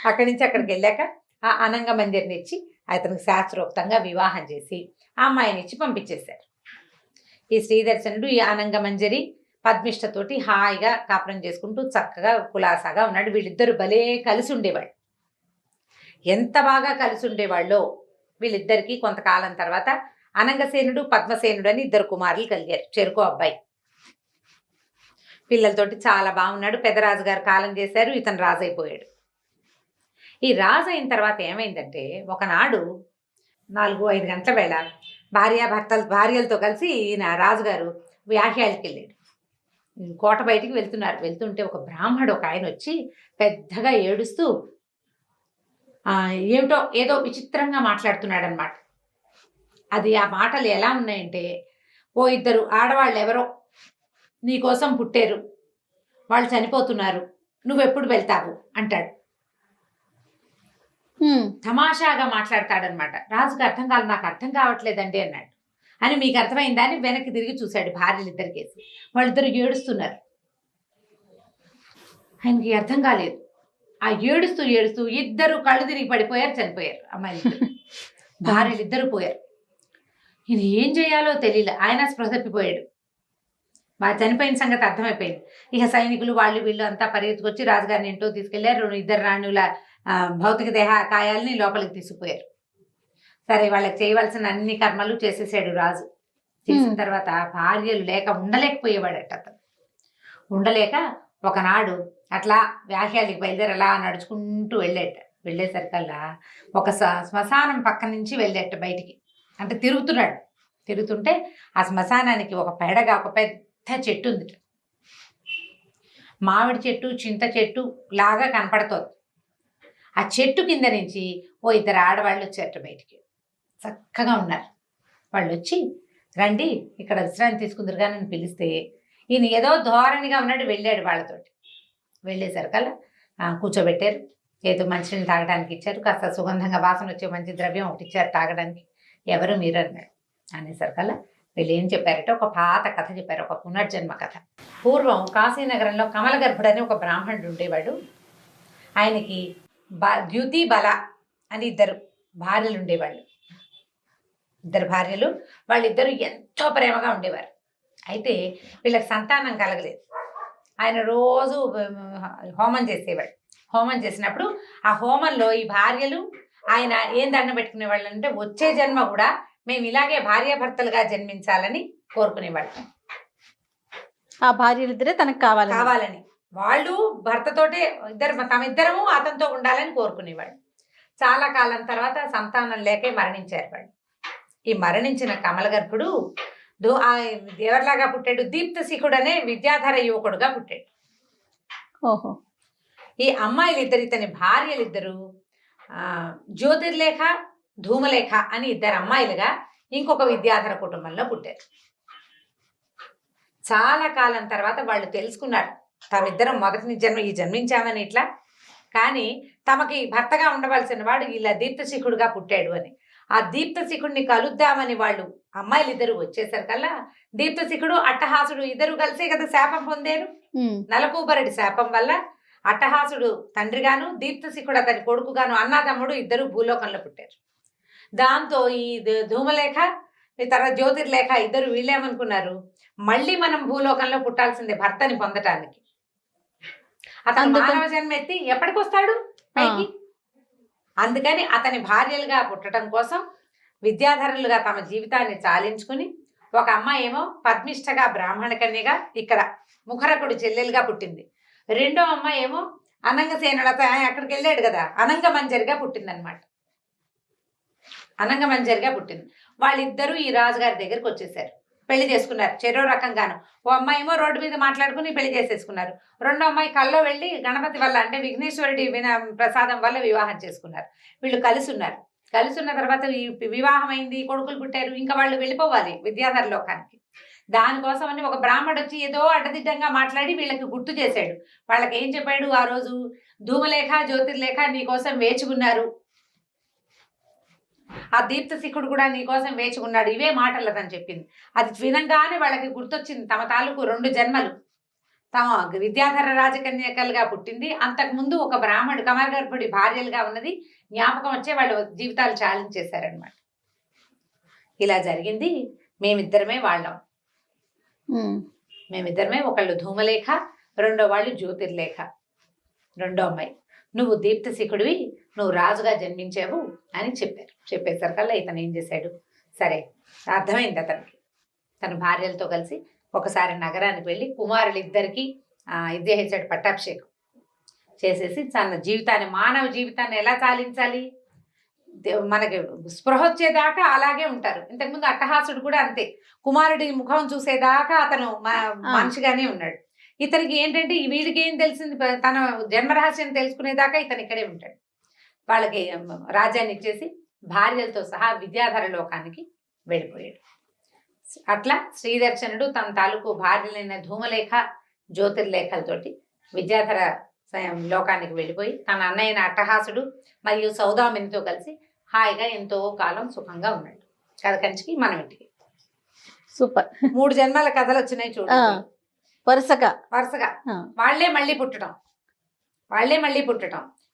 అక్కడి నుంచి అక్కడికి వెళ్ళాక ఆ అనంగ మందిర్ని ఇచ్చి అతనికి శాస్త్రోక్తంగా వివాహం చేసి ఆ అమ్మాయిని ఇచ్చి పంపించేశారు. ఈ శ్రీదర్శనుడు ఈ అనంగ మంజరి పద్మిష్టతోటి హాయిగా కాపురం చేసుకుంటూ చక్కగా కులాసాగా ఉన్నాడు. వీళ్ళిద్దరు భలే కలిసి ఉండేవాళ్ళు. ఎంత బాగా కలిసి ఉండేవాళ్ళో వీళ్ళిద్దరికీ కొంతకాలం తర్వాత అనంగసేనుడు పద్మసేనుడు అని ఇద్దరు కుమారులు కలిగారు, చెరుకు అబ్బాయి. పిల్లలతోటి చాలా బాగున్నాడు. పెద్దరాజు గారు కాలం చేశారు, ఇతను రాజు అయిపోయాడు. ఈ రాజు అయిన తర్వాత ఏమైందంటే ఒకనాడు 4-5 గంటల వేళ భార్యలతో కలిసి ఈయన రాజుగారు వ్యాహ్యాలకి వెళ్ళాడు. కోట బయటికి వెళ్తుంటే ఒక బ్రాహ్మడు ఒక ఆయన వచ్చి పెద్దగా ఏడుస్తూ ఏమిటో ఏదో విచిత్రంగా మాట్లాడుతున్నాడు అనమాట. అది ఆ మాటలు ఎలా ఉన్నాయంటే, ఓ ఇద్దరు ఆడవాళ్ళు ఎవరో నీకోసం పుట్టారు, వాళ్ళు చనిపోతున్నారు, నువ్వెప్పుడు వెళ్తావు అంటాడు. తమాషాగా మాట్లాడతాడనమాట. రాజుకు అర్థం కాదు, నాకు అర్థం కావట్లేదండి అన్నాడు. అని మీకు అర్థమైందా అని వెనక్కి తిరిగి చూశాడు. భార్యలిద్దరికేసి వాళ్ళిద్దరు ఏడుస్తున్నారు. ఆయనకి అర్థం కాలేదు. ఆ ఏడుస్తూ ఇద్దరు కళ్ళు తిరిగి పడిపోయారు, చనిపోయారు. అమ్మాయిలు భార్యలిద్దరు పోయారు. ఈయన ఏం చేయాలో తెలియలే. ఆయన స్పృహ తప్పిపోయాడు. బాగా చనిపోయిన సంగతి అర్థమైపోయింది. ఇక సైనికులు వాళ్ళు వీళ్ళు అంతా పరిగెత్తుకొచ్చి రాజుగారిని ఇంట్లో తీసుకెళ్లారు. ఇద్దరు రాణుల భౌతిక దేహ కాయాలని లోపలికి తీసుకుపోయారు. సరే, వాళ్ళకి చేయవలసిన అన్ని కర్మలు చేసేసాడు రాజు. చేసిన తర్వాత భార్యలు లేక ఉండలేకపోయేవాడట. అతను ఉండలేక ఒకనాడు అట్లా వ్యాహ్యాలకి బయలుదేరి అలా నడుచుకుంటూ వెళ్ళేసరికల్లా ఒక శ్మశానం పక్క నుంచి వెళ్ళేట బయటికి. అంటే తిరుగుతుంటే ఆ శ్మశానానికి ఒక పెడగా ఒక పెద్ద చెట్టు ఉంది. మామిడి చెట్టు, చింత చెట్టు లాగా కనపడుతోంది. ఆ చెట్టు కింద నుంచి ఓ ఇద్దరు ఆడవాళ్ళు వచ్చారట బయటికి. చక్కగా ఉన్నారు. వాళ్ళు వచ్చి, రండి ఇక్కడ విశ్రాంతి తీసుకుందరుగా నన్ను పిలిస్తే, ఈయన ఏదో ధోరణిగా ఉన్నాడు. వెళ్ళాడు వాళ్ళతోటి. వెళ్ళేసరికల్లా కూర్చోబెట్టారు. ఏదో మంచినీళ్ళు తాగడానికి ఇచ్చారు. కాస్త సుగంధంగా వాసన వచ్చే మంచి ద్రవ్యం ఒకటి ఇచ్చారు తాగడానికి. ఎవరు మీరు అన్నాడు. అనేసరికల్లా వీళ్ళు ఏం చెప్పారంటే ఒక పాత కథ చెప్పారు, ఒక పునర్జన్మ కథ. పూర్వం కాశీనగరంలో కమలగర్భుడు అని ఒక బ్రాహ్మణుడు ఉండేవాడు. ఆయనకి ద్యుతి బల అని ఇద్దరు భార్యలు ఉండేవాళ్ళు. ఇద్దరు భార్యలు. వాళ్ళిద్దరూ ఎంతో ప్రేమగా ఉండేవారు. అయితే వీళ్ళకి సంతానం కలగలేదు. ఆయన రోజు హోమం చేసేవాడు. హోమం చేసినప్పుడు ఆ హోమంలో ఈ భార్యలు ఆయన ఏం దండం పెట్టుకునేవాళ్ళు అంటే, వచ్చే జన్మ కూడా మేము ఇలాగే భార్యాభర్తలుగా జన్మించాలని కోరుకునేవాళ్ళు. ఆ భార్యలిద్దరే తనకు కావాలని వాళ్ళు భర్తతోటే తమిద్దరము అతనితో ఉండాలని కోరుకునేవాళ్ళు. చాలా కాలం తర్వాత సంతానం లేకే మరణించారు వాళ్ళు. ఈ మరణించిన కమలగర్భుడు ఎవరిలాగా పుట్టాడు? దీప్తశిఖుడు అనే విద్యాధర యువకుడుగా పుట్టాడు. ఓహో. ఈ అమ్మాయిలిద్దరు, ఇతని భార్యలిద్దరు జ్యోతిర్లేఖ, ధూమలేఖ అని ఇద్దరు అమ్మాయిలుగా ఇంకొక విద్యాధర కుటుంబంలో పుట్టారు. చాలా కాలం తర్వాత వాళ్ళు తెలుసుకున్నారు, తమిద్దరం మొదటి జన్మించామని ఇట్లా, కానీ తమకి భర్తగా ఉండవలసిన వాడు ఇలా దీప్తశిఖుడుగా పుట్టాడు అని. ఆ దీప్తశిఖుడిని కలుద్దామని వాళ్ళు అమ్మాయిలిద్దరు వచ్చేసరికల్లా దీప్తశిఖుడు అట్టహాసుడు ఇద్దరు కలిసే కదా శాపం పొందారు. నలకూబరడి శాపం వల్ల అట్టహాసుడు తండ్రిగాను, దీప్తశిఖుడు అతని కొడుకుగాను, అన్నాతమ్ముడు ఇద్దరు భూలోకంలో పుట్టారు. దాంతో ఈ ధూమలేఖ తర్వాత జ్యోతిర్లేఖ ఇద్దరు వీళ్ళేమనుకున్నారు, మళ్ళీ మనం భూలోకంలో పుట్టాల్సిందే భర్తని పొందటానికి. అతను మానవ జన్మ ఎత్తి ఎప్పటికి వస్తాడు పైకి. అందుకని అతని భార్యలుగా పుట్టడం కోసం విద్యాధరులుగా తమ జీవితాన్ని చాలించుకుని, ఒక అమ్మాయి ఏమో పద్మిష్టగా బ్రాహ్మణ కన్యగా ఇక్కడ ముఖరకుడు చెల్లెలుగా పుట్టింది. రెండో అమ్మాయి ఏమో అనంగసేనులతో అక్కడికి వెళ్ళాడు కదా, అనంగమంజరిగా పుట్టిందనమాట. అనంగమంజరిగా పుట్టింది. వాళ్ళిద్దరూ ఈ రాజుగారి దగ్గరికి వచ్చేసారు, పెళ్లి చేసుకున్నారు. చెరో రకంగాను. ఓ అమ్మాయి ఏమో రోడ్డు మీద మాట్లాడుకుని పెళ్లి చేసేసుకున్నారు. రెండో అమ్మాయి కల్లో వెళ్ళి గణపతి వల్ల అంటే విఘ్నేశ్వరుడి ప్రసాదం వల్ల వివాహం చేసుకున్నారు. వీళ్ళు కలిసి ఉన్నారు. కలిసి ఉన్న తర్వాత వివాహం అయింది, కొడుకులు పుట్టారు. ఇంకా వాళ్ళు వెళ్ళిపోవాలి విద్యాధర లోకానికి. దానికోసం అని ఒక బ్రాహ్మడు వచ్చి ఏదో అడ్డదిడ్డంగా మాట్లాడి వీళ్ళకి గుర్తు చేశాడు. వాళ్ళకి ఏం చెప్పాడు ఆ రోజు, ధూమలేఖ, జ్యోతిర్లేఖ నీకోసం వేచి ఉన్నారు, ఆ దీప్తశిఖుడు కూడా నీకోసం వేచి ఉన్నాడు, ఇవే మాటలు అతను చెప్పింది. అది వినంగానే వాళ్ళకి గుర్తొచ్చింది తమ తాలూకు 2 జన్మలు. తమ విద్యాధర రాజకన్యకలుగా పుట్టింది. అంతకుముందు ఒక బ్రాహ్మణుడు కమలగర్భుడి భార్యలుగా ఉన్నది. జ్ఞాపకం వచ్చే వాళ్ళు జీవితాలు చాలించేశారనమాట. ఇలా జరిగింది. మేమిద్దరమే వాళ్ళం. మేమిద్దరమే, ఒకళ్ళు ధూమలేఖ, రెండో వాళ్ళు జ్యోతిర్లేఖ, రెండో అమ్మాయి. నువ్వు దీప్తశిఖుడివి, నువ్వు రాజుగా జన్మించావు అని చెప్పారు. చెప్పేసరికల్లా ఇతను ఏం చేశాడు, సరే అర్థమైంది అతనికి. తన భార్యలతో కలిసి ఒకసారి నగరానికి వెళ్ళి కుమారులిద్దరికీ ఇది చేసాడు, పట్టాభిషేకం చేసేసి తన జీవితాన్ని, మానవ జీవితాన్ని ఎలా చాలించాలి, మనకి స్పృహ వచ్చేదాకా అలాగే ఉంటారు. ఇంతకుముందు అట్టహాసుడు కూడా అంతే, కుమారుడి ముఖం చూసేదాకా అతను మనిషిగానే ఉన్నాడు. ఇతనికి ఏంటంటే వీడికి ఏం తెలిసింది, తన జన్మరహస్యం తెలుసుకునేదాకా ఇతను ఇక్కడే ఉంటాడు. వాళ్ళకి రాజ్యాన్ని ఇచ్చేసి భార్యలతో సహా విద్యాధర లోకానికి వెళ్ళిపోయాడు. అట్లా శ్రీదర్శనుడు తన తాలూకు భార్యలైన ధూమలేఖ, జ్యోతిర్లేఖలతోటి విద్యాధర లోకానికి వెళ్ళిపోయి తన అన్నయ్యన అట్టహాసుడు మరియు సౌదామినితో కలిసి హాయిగా ఎంతో కాలం సుఖంగా ఉన్నాడు. కథ కంచికి మనం ఇంటికి. సూపర్. 3 జన్మల కథలు వచ్చినాయి చూడండి, వరుసగా. వాళ్లే మళ్ళీ పుట్టడం.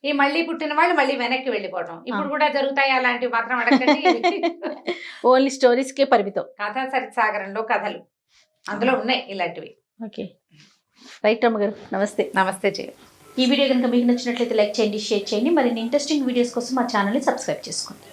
ఈ మళ్ళీ పుట్టిన వాళ్ళు మళ్ళీ వెనక్కి వెళ్ళిపోవటం ఇప్పుడు కూడా జరుగుతాయి. అలాంటివి మాత్రం అడగండి. ఓన్లీ స్టోరీస్ కే పరిమితం. కథా సరిసాగరంలో కథలు అందులో ఉన్నాయి ఇలాంటివి. ఓకే, రైట్ రమ్మగారు, నమస్తే. నమస్తే జయ. ఈ వీడియో కనుక మీకు నచ్చినట్లయితే లైక్ చేయండి, షేర్ చేయండి. మరిన్ని ఇంట్రెస్టింగ్ వీడియోస్ కోసం మా ఛానల్ని సబ్స్క్రైబ్ చేసుకోండి.